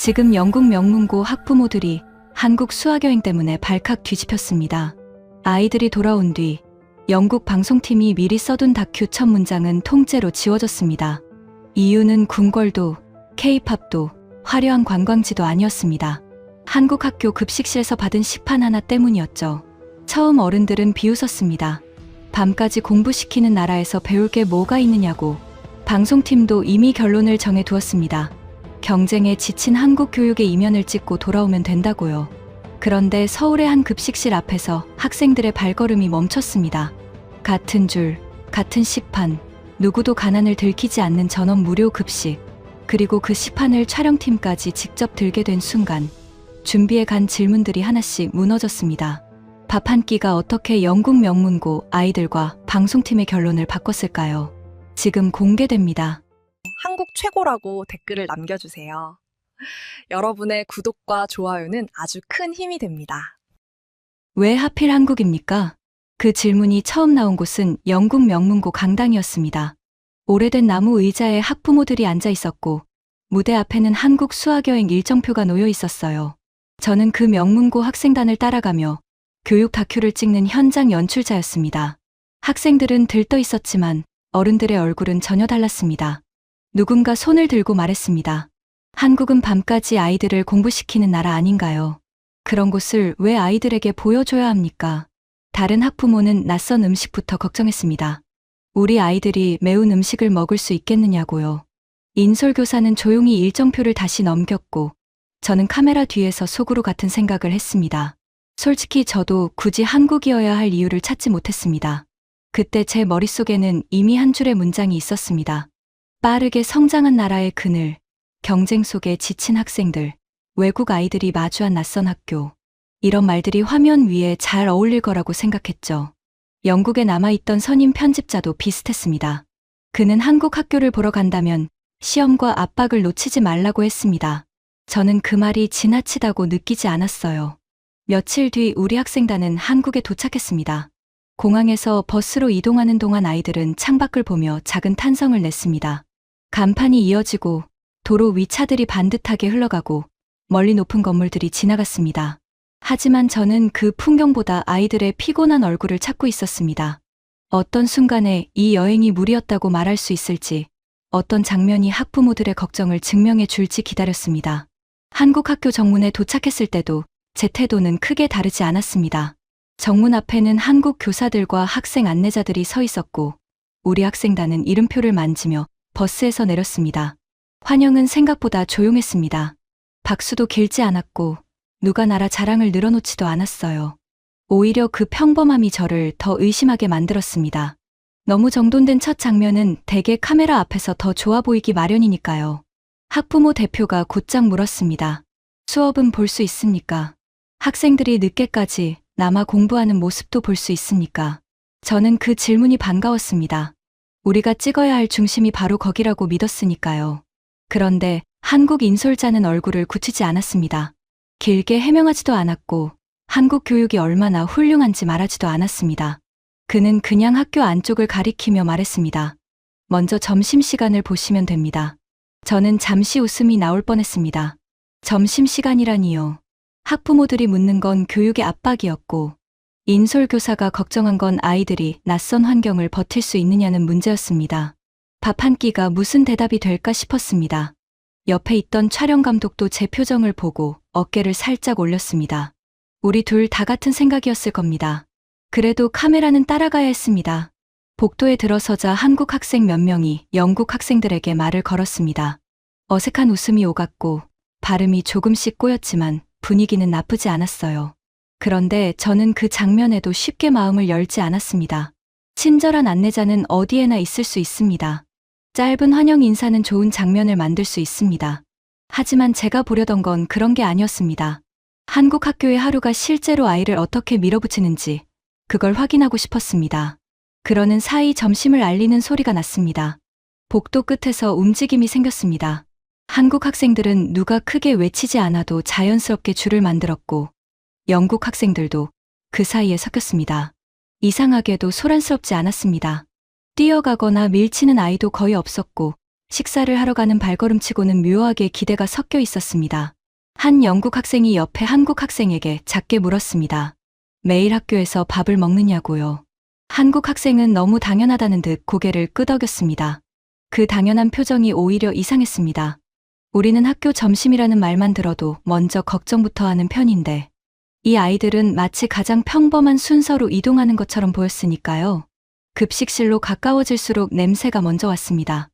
지금 영국 명문고 학부모들이 한국 수학여행 때문에 발칵 뒤집혔습니다. 아이들이 돌아온 뒤 영국 방송팀이 미리 써둔 다큐 첫 문장은 통째로 지워졌습니다. 이유는 궁궐도 K-팝도 화려한 관광지도 아니었습니다. 한국 학교 급식실에서 받은 식판 하나 때문이었죠. 처음 어른들은 비웃었습니다. 밤까지 공부시키는 나라에서 배울 게 뭐가 있느냐고. 방송팀도 이미 결론을 정해두었습니다. 경쟁에 지친 한국 교육의 이면을 찍고 돌아오면 된다고요. 그런데 서울의 한 급식실 앞에서 학생들의 발걸음이 멈췄습니다. 같은 줄, 같은 식판, 누구도 가난을 들키지 않는 전원 무료 급식, 그리고 그 식판을 촬영팀까지 직접 들게 된 순간 준비해 간 질문들이 하나씩 무너졌습니다. 밥 한 끼가 어떻게 영국 명문고 아이들과 방송팀의 결론을 바꿨을까요? 지금 공개됩니다. 한국 최고라고 댓글을 남겨주세요. 여러분의 구독과 좋아요는 아주 큰 힘이 됩니다. 왜 하필 한국입니까? 그 질문이 처음 나온 곳은 영국 명문고 강당이었습니다. 오래된 나무 의자에 학부모들이 앉아 있었고 무대 앞에는 한국 수학여행 일정표가 놓여 있었어요. 저는 그 명문고 학생단을 따라가며 교육 다큐를 찍는 현장 연출자였습니다. 학생들은 들떠 있었지만 어른들의 얼굴은 전혀 달랐습니다. 누군가 손을 들고 말했습니다. 한국은 밤까지 아이들을 공부시키는 나라 아닌가요? 그런 곳을 왜 아이들에게 보여줘야 합니까? 다른 학부모는 낯선 음식부터 걱정했습니다. 우리 아이들이 매운 음식을 먹을 수 있겠느냐고요. 인솔교사는 조용히 일정표를 다시 넘겼고 저는 카메라 뒤에서 속으로 같은 생각을 했습니다. 솔직히 저도 굳이 한국이어야 할 이유를 찾지 못했습니다. 그때 제 머릿속에는 이미 한 줄의 문장이 있었습니다. 빠르게 성장한 나라의 그늘, 경쟁 속에 지친 학생들, 외국 아이들이 마주한 낯선 학교. 이런 말들이 화면 위에 잘 어울릴 거라고 생각했죠. 영국에 남아있던 선임 편집자도 비슷했습니다. 그는 한국 학교를 보러 간다면 시험과 압박을 놓치지 말라고 했습니다. 저는 그 말이 지나치다고 느끼지 않았어요. 며칠 뒤 우리 학생단은 한국에 도착했습니다. 공항에서 버스로 이동하는 동안 아이들은 창밖을 보며 작은 탄성을 냈습니다. 간판이 이어지고 도로 위 차들이 반듯하게 흘러가고 멀리 높은 건물들이 지나갔습니다. 하지만 저는 그 풍경보다 아이들의 피곤한 얼굴을 찾고 있었습니다. 어떤 순간에 이 여행이 무리였다고 말할 수 있을지, 어떤 장면이 학부모들의 걱정을 증명해 줄지 기다렸습니다. 한국 학교 정문에 도착했을 때도 제 태도는 크게 다르지 않았습니다. 정문 앞에는 한국 교사들과 학생 안내자들이 서 있었고 우리 학생단은 이름표를 만지며 버스에서 내렸습니다. 환영은 생각보다 조용했습니다. 박수도 길지 않았고 누가 나라 자랑을 늘어놓지도 않았어요. 오히려 그 평범함이 저를 더 의심하게 만들었습니다. 너무 정돈된 첫 장면은 대개 카메라 앞에서 더 좋아 보이기 마련이니까요. 학부모 대표가 곧장 물었습니다. 수업은 볼 수 있습니까? 학생들이 늦게까지 남아 공부하는 모습도 볼 수 있습니까? 저는 그 질문이 반가웠습니다. 우리가 찍어야 할 중심이 바로 거기라고 믿었으니까요. 그런데 한국 인솔자는 얼굴을 굳히지 않았습니다. 길게 해명하지도 않았고 한국 교육이 얼마나 훌륭한지 말하지도 않았습니다. 그는 그냥 학교 안쪽을 가리키며 말했습니다. 먼저 점심시간을 보시면 됩니다. 저는 잠시 웃음이 나올 뻔했습니다. 점심시간이라니요. 학부모들이 묻는 건 교육의 압박이었고 인솔교사가 걱정한 건 아이들이 낯선 환경을 버틸 수 있느냐는 문제였습니다. 밥 한 끼가 무슨 대답이 될까 싶었습니다. 옆에 있던 촬영감독도 제 표정을 보고 어깨를 살짝 올렸습니다. 우리 둘 다 같은 생각이었을 겁니다. 그래도 카메라는 따라가야 했습니다. 복도에 들어서자 한국 학생 몇 명이 영국 학생들에게 말을 걸었습니다. 어색한 웃음이 오갔고 발음이 조금씩 꼬였지만 분위기는 나쁘지 않았어요. 그런데 저는 그 장면에도 쉽게 마음을 열지 않았습니다. 친절한 안내자는 어디에나 있을 수 있습니다. 짧은 환영 인사는 좋은 장면을 만들 수 있습니다. 하지만 제가 보려던 건 그런 게 아니었습니다. 한국 학교의 하루가 실제로 아이를 어떻게 밀어붙이는지 그걸 확인하고 싶었습니다. 그러는 사이 점심을 알리는 소리가 났습니다. 복도 끝에서 움직임이 생겼습니다. 한국 학생들은 누가 크게 외치지 않아도 자연스럽게 줄을 만들었고 영국 학생들도 그 사이에 섞였습니다. 이상하게도 소란스럽지 않았습니다. 뛰어가거나 밀치는 아이도 거의 없었고 식사를 하러 가는 발걸음치고는 묘하게 기대가 섞여 있었습니다. 한 영국 학생이 옆에 한국 학생에게 작게 물었습니다. 매일 학교에서 밥을 먹느냐고요. 한국 학생은 너무 당연하다는 듯 고개를 끄덕였습니다. 그 당연한 표정이 오히려 이상했습니다. 우리는 학교 점심이라는 말만 들어도 먼저 걱정부터 하는 편인데 이 아이들은 마치 가장 평범한 순서로 이동하는 것처럼 보였으니까요. 급식실로 가까워질수록 냄새가 먼저 왔습니다.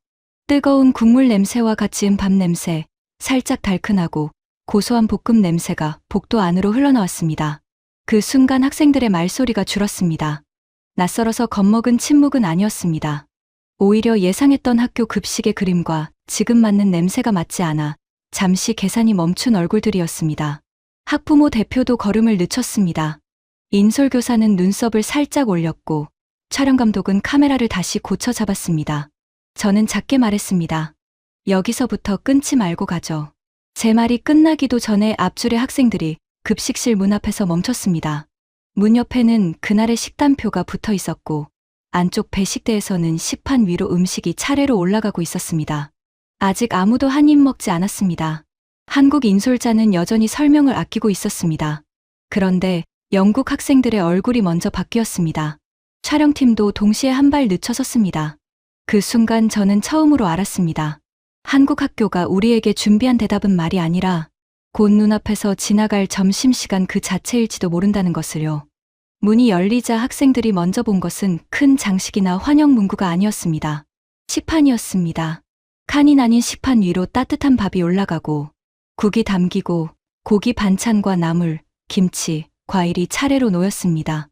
뜨거운 국물 냄새와 같이 밥 냄새, 살짝 달큰하고 고소한 볶음 냄새가 복도 안으로 흘러나왔습니다. 그 순간 학생들의 말소리가 줄었습니다. 낯설어서 겁먹은 침묵은 아니었습니다. 오히려 예상했던 학교 급식의 그림과 지금 맞는 냄새가 맞지 않아 잠시 계산이 멈춘 얼굴들이었습니다. 학부모 대표도 걸음을 늦췄습니다. 인솔교사는 눈썹을 살짝 올렸고 촬영감독은 카메라를 다시 고쳐 잡았습니다. 저는 작게 말했습니다. 여기서부터 끊지 말고 가죠. 제 말이 끝나기도 전에 앞줄의 학생들이 급식실 문 앞에서 멈췄습니다. 문 옆에는 그날의 식단표가 붙어 있었고 안쪽 배식대에서는 식판 위로 음식이 차례로 올라가고 있었습니다. 아직 아무도 한 입 먹지 않았습니다. 한국 인솔자는 여전히 설명을 아끼고 있었습니다. 그런데 영국 학생들의 얼굴이 먼저 바뀌었습니다. 촬영팀도 동시에 한 발 늦춰섰습니다. 그 순간 저는 처음으로 알았습니다. 한국 학교가 우리에게 준비한 대답은 말이 아니라 곧 눈앞에서 지나갈 점심시간 그 자체일지도 모른다는 것을요. 문이 열리자 학생들이 먼저 본 것은 큰 장식이나 환영 문구가 아니었습니다. 식판이었습니다. 칸이 나뉜 식판 위로 따뜻한 밥이 올라가고 국이 담기고 고기 반찬과 나물, 김치, 과일이 차례로 놓였습니다.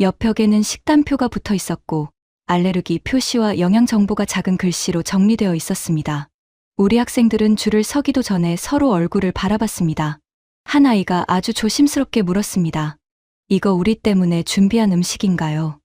옆 벽에는 식단표가 붙어 있었고 알레르기 표시와 영양 정보가 작은 글씨로 정리되어 있었습니다. 우리 학생들은 줄을 서기도 전에 서로 얼굴을 바라봤습니다. 한 아이가 아주 조심스럽게 물었습니다. 이거 우리 때문에 준비한 음식인가요?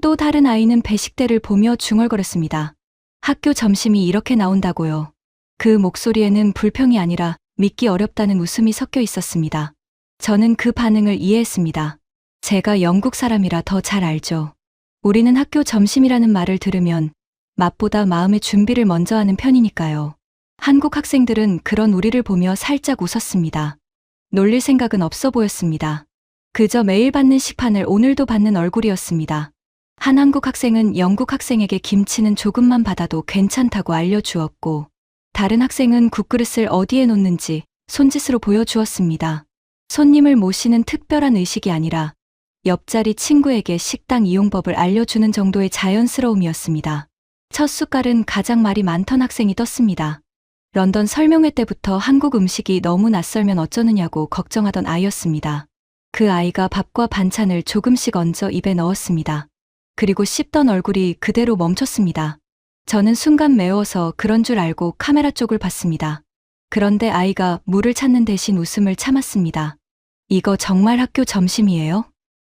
또 다른 아이는 배식대를 보며 중얼거렸습니다. 학교 점심이 이렇게 나온다고요. 그 목소리에는 불평이 아니라 믿기 어렵다는 웃음이 섞여 있었습니다. 저는 그 반응을 이해했습니다. 제가 영국 사람이라 더 잘 알죠. 우리는 학교 점심이라는 말을 들으면 맛보다 마음의 준비를 먼저 하는 편이니까요. 한국 학생들은 그런 우리를 보며 살짝 웃었습니다. 놀릴 생각은 없어 보였습니다. 그저 매일 받는 식판을 오늘도 받는 얼굴이었습니다. 한 한국 학생은 영국 학생에게 김치는 조금만 받아도 괜찮다고 알려주었고 다른 학생은 국그릇을 어디에 놓는지 손짓으로 보여주었습니다. 손님을 모시는 특별한 의식이 아니라 옆자리 친구에게 식당 이용법을 알려주는 정도의 자연스러움이었습니다. 첫 숟갈은 가장 말이 많던 학생이 떴습니다. 런던 설명회 때부터 한국 음식이 너무 낯설면 어쩌느냐고 걱정하던 아이였습니다. 그 아이가 밥과 반찬을 조금씩 얹어 입에 넣었습니다. 그리고 씹던 얼굴이 그대로 멈췄습니다. 저는 순간 매워서 그런 줄 알고 카메라 쪽을 봤습니다. 그런데 아이가 물을 찾는 대신 웃음을 참았습니다. 이거 정말 학교 점심이에요?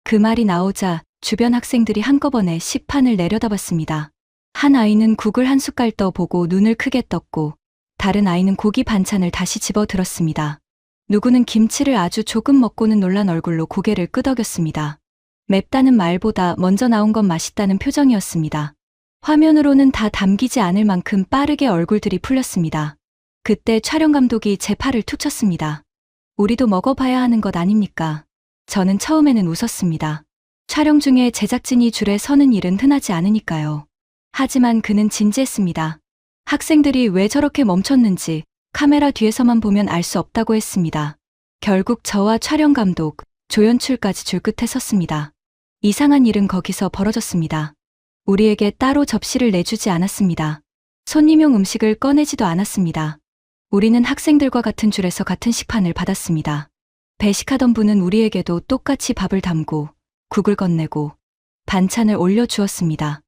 그 말이 나오자 주변 학생들이 한꺼번에 식판을 내려다봤습니다. 한 아이는 국을 한 숟갈 떠보고 눈을 크게 떴고 다른 아이는 고기 반찬을 다시 집어 들었습니다. 누구는 김치를 아주 조금 먹고는 놀란 얼굴로 고개를 끄덕였습니다. 맵다는 말보다 먼저 나온 건 맛있다는 표정이었습니다. 화면으로는 다 담기지 않을 만큼 빠르게 얼굴들이 풀렸습니다. 그때 촬영 감독이 제 팔을 툭 쳤습니다. 우리도 먹어봐야 하는 것 아닙니까? 저는 처음에는 웃었습니다. 촬영 중에 제작진이 줄에 서는 일은 흔하지 않으니까요. 하지만 그는 진지했습니다. 학생들이 왜 저렇게 멈췄는지 카메라 뒤에서만 보면 알 수 없다고 했습니다. 결국 저와 촬영 감독, 조연출까지 줄끝에 섰습니다. 이상한 일은 거기서 벌어졌습니다. 우리에게 따로 접시를 내주지 않았습니다. 손님용 음식을 꺼내지도 않았습니다. 우리는 학생들과 같은 줄에서 같은 식판을 받았습니다. 배식하던 분은 우리에게도 똑같이 밥을 담고 국을 건네고 반찬을 올려주었습니다.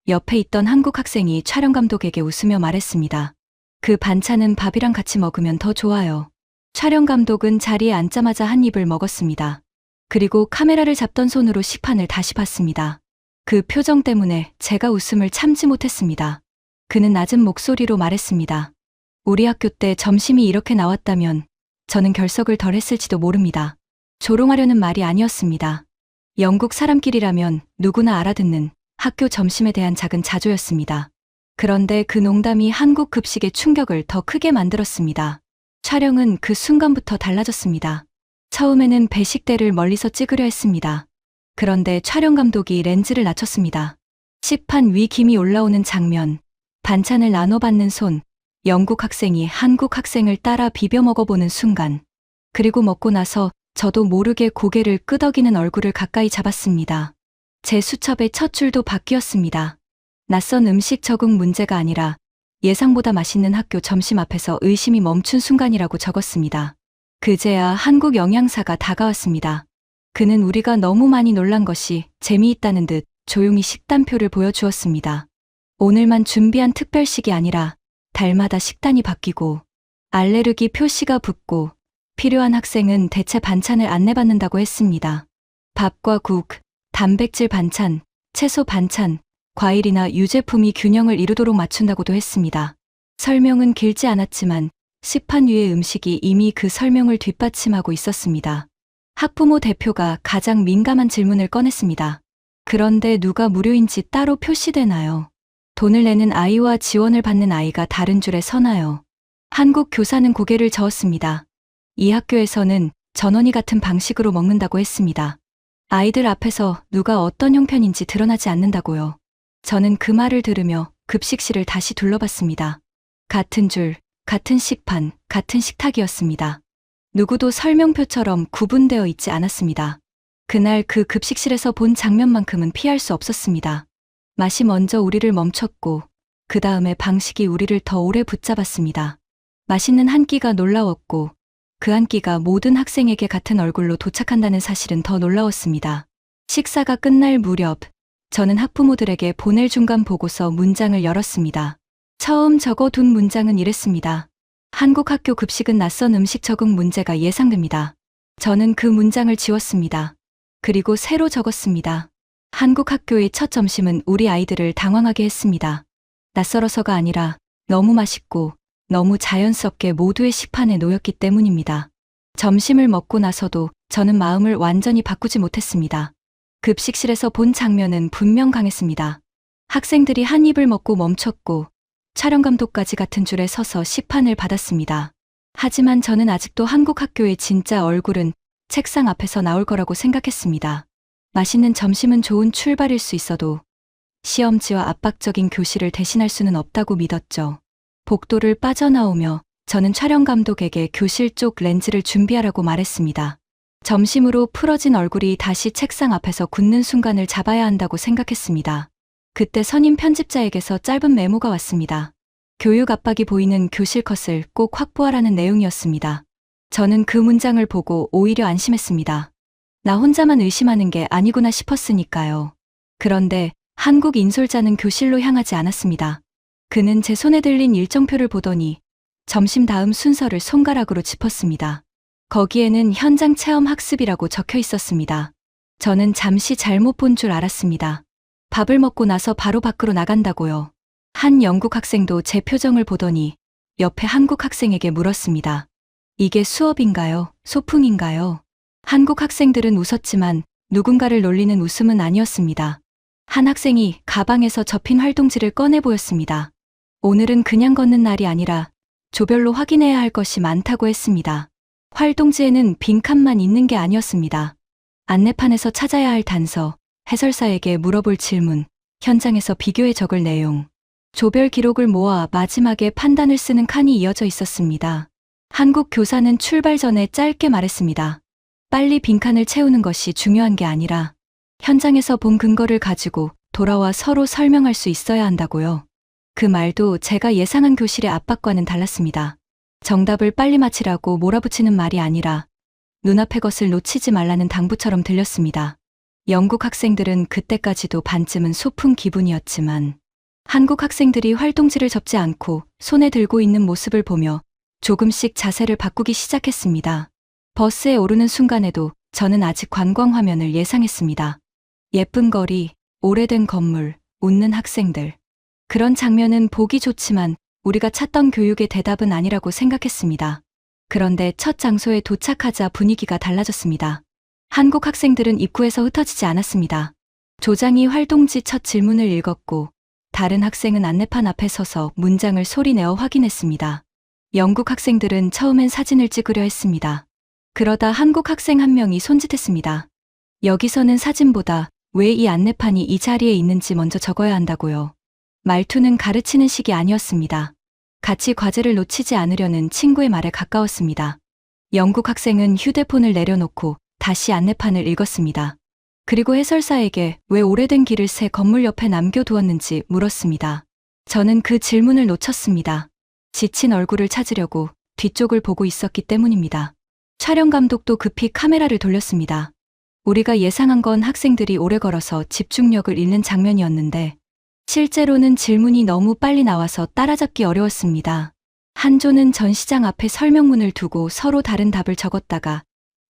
옆에 있던 한국 학생이 촬영 감독에게 웃으며 말했습니다. 그 반찬은 밥이랑 같이 먹으면 더 좋아요. 촬영 감독은 자리에 앉자마자 한 입을 먹었습니다. 그리고 카메라를 잡던 손으로 식판을 다시 봤습니다. 그 표정 때문에 제가 웃음을 참지 못했습니다. 그는 낮은 목소리로 말했습니다. 우리 학교 때 점심이 이렇게 나왔다면 저는 결석을 덜 했을지도 모릅니다. 조롱하려는 말이 아니었습니다. 영국 사람끼리라면 누구나 알아듣는 학교 점심에 대한 작은 자조였습니다. 그런데 그 농담이 한국 급식의 충격을 더 크게 만들었습니다. 촬영은 그 순간부터 달라졌습니다. 처음에는 배식대를 멀리서 찍으려 했습니다. 그런데 촬영 감독이 렌즈를 낮췄습니다. 식판 위 김이 올라오는 장면, 반찬을 나눠 받는 손, 영국 학생이 한국 학생을 따라 비벼 먹어보는 순간, 그리고 먹고 나서 저도 모르게 고개를 끄덕이는 얼굴을 가까이 잡았습니다. 제 수첩의 첫 줄도 바뀌었습니다. 낯선 음식 적응 문제가 아니라 예상보다 맛있는 학교 점심 앞에서 의심이 멈춘 순간이라고 적었습니다. 그제야 한국 영양사가 다가왔습니다. 그는 우리가 너무 많이 놀란 것이 재미있다는 듯 조용히 식단표를 보여주었습니다. 오늘만 준비한 특별식이 아니라 달마다 식단이 바뀌고 알레르기 표시가 붙고 필요한 학생은 대체 반찬을 안내받는다고 했습니다. 밥과 국, 단백질 반찬, 채소 반찬, 과일이나 유제품이 균형을 이루도록 맞춘다고도 했습니다. 설명은 길지 않았지만 식판 위의 음식이 이미 그 설명을 뒷받침하고 있었습니다. 학부모 대표가 가장 민감한 질문을 꺼냈습니다. 그런데 누가 무료인지 따로 표시되나요? 돈을 내는 아이와 지원을 받는 아이가 다른 줄에 서나요? 한국 교사는 고개를 저었습니다. 이 학교에서는 전원이 같은 방식으로 먹는다고 했습니다. 아이들 앞에서 누가 어떤 형편인지 드러나지 않는다고요. 저는 그 말을 들으며 급식실을 다시 둘러봤습니다. 같은 줄, 같은 식판, 같은 식탁이었습니다. 누구도 설명표처럼 구분되어 있지 않았습니다. 그날 그 급식실에서 본 장면만큼은 피할 수 없었습니다. 맛이 먼저 우리를 멈췄고 그 다음에 방식이 우리를 더 오래 붙잡았습니다. 맛있는 한 끼가 놀라웠고 그 한 끼가 모든 학생에게 같은 얼굴로 도착한다는 사실은 더 놀라웠습니다. 식사가 끝날 무렵 저는 학부모들에게 보낼 중간 보고서 문장을 열었습니다. 처음 적어둔 문장은 이랬습니다. 한국 학교 급식은 낯선 음식 적응 문제가 예상됩니다. 저는 그 문장을 지웠습니다. 그리고 새로 적었습니다. 한국 학교의 첫 점심은 우리 아이들을 당황하게 했습니다. 낯설어서가 아니라 너무 맛있고 너무 자연스럽게 모두의 식판에 놓였기 때문입니다. 점심을 먹고 나서도 저는 마음을 완전히 바꾸지 못했습니다. 급식실에서 본 장면은 분명 강했습니다. 학생들이 한 입을 먹고 멈췄고 촬영 감독까지 같은 줄에 서서 식판을 받았습니다. 하지만 저는 아직도 한국 학교의 진짜 얼굴은 책상 앞에서 나올 거라고 생각했습니다. 맛있는 점심은 좋은 출발일 수 있어도 시험지와 압박적인 교실을 대신할 수는 없다고 믿었죠. 복도를 빠져나오며 저는 촬영 감독에게 교실 쪽 렌즈를 준비하라고 말했습니다. 점심으로 풀어진 얼굴이 다시 책상 앞에서 굳는 순간을 잡아야 한다고 생각했습니다. 그때 선임 편집자에게서 짧은 메모가 왔습니다. 교육 압박이 보이는 교실 컷을 꼭 확보하라는 내용이었습니다. 저는 그 문장을 보고 오히려 안심했습니다. 나 혼자만 의심하는 게 아니구나 싶었으니까요. 그런데 한국 인솔자는 교실로 향하지 않았습니다. 그는 제 손에 들린 일정표를 보더니 점심 다음 순서를 손가락으로 짚었습니다. 거기에는 현장 체험 학습이라고 적혀 있었습니다. 저는 잠시 잘못 본 줄 알았습니다. 밥을 먹고 나서 바로 밖으로 나간다고요. 한 영국 학생도 제 표정을 보더니 옆에 한국 학생에게 물었습니다. 이게 수업인가요? 소풍인가요? 한국 학생들은 웃었지만 누군가를 놀리는 웃음은 아니었습니다. 한 학생이 가방에서 접힌 활동지를 꺼내 보였습니다. 오늘은 그냥 걷는 날이 아니라 조별로 확인해야 할 것이 많다고 했습니다. 활동지에는 빈칸만 있는 게 아니었습니다. 안내판에서 찾아야 할 단서, 해설사에게 물어볼 질문, 현장에서 비교해 적을 내용, 조별 기록을 모아 마지막에 판단을 쓰는 칸이 이어져 있었습니다. 한국 교사는 출발 전에 짧게 말했습니다. 빨리 빈칸을 채우는 것이 중요한 게 아니라 현장에서 본 근거를 가지고 돌아와 서로 설명할 수 있어야 한다고요. 그 말도 제가 예상한 교실의 압박과는 달랐습니다. 정답을 빨리 맞히라고 몰아붙이는 말이 아니라 눈앞의 것을 놓치지 말라는 당부처럼 들렸습니다. 영국 학생들은 그때까지도 반쯤은 소풍 기분이었지만 한국 학생들이 활동지를 접지 않고 손에 들고 있는 모습을 보며 조금씩 자세를 바꾸기 시작했습니다. 버스에 오르는 순간에도 저는 아직 관광 화면을 예상했습니다. 예쁜 거리, 오래된 건물, 웃는 학생들. 그런 장면은 보기 좋지만 우리가 찾던 교육의 대답은 아니라고 생각했습니다. 그런데 첫 장소에 도착하자 분위기가 달라졌습니다. 한국 학생들은 입구에서 흩어지지 않았습니다. 조장이 활동지 첫 질문을 읽었고 다른 학생은 안내판 앞에 서서 문장을 소리내어 확인했습니다. 영국 학생들은 처음엔 사진을 찍으려 했습니다. 그러다 한국 학생 한 명이 손짓했습니다. 여기서는 사진보다 왜 이 안내판이 이 자리에 있는지 먼저 적어야 한다고요. 말투는 가르치는 식이 아니었습니다. 같이 과제를 놓치지 않으려는 친구의 말에 가까웠습니다. 영국 학생은 휴대폰을 내려놓고 다시 안내판을 읽었습니다. 그리고 해설사에게 왜 오래된 길을 새 건물 옆에 남겨두었는지 물었습니다. 저는 그 질문을 놓쳤습니다. 지친 얼굴을 찾으려고 뒤쪽을 보고 있었기 때문입니다. 촬영 감독도 급히 카메라를 돌렸습니다. 우리가 예상한 건 학생들이 오래 걸어서 집중력을 잃는 장면이었는데 실제로는 질문이 너무 빨리 나와서 따라잡기 어려웠습니다. 한 조는 전시장 앞에 설명문을 두고 서로 다른 답을 적었다가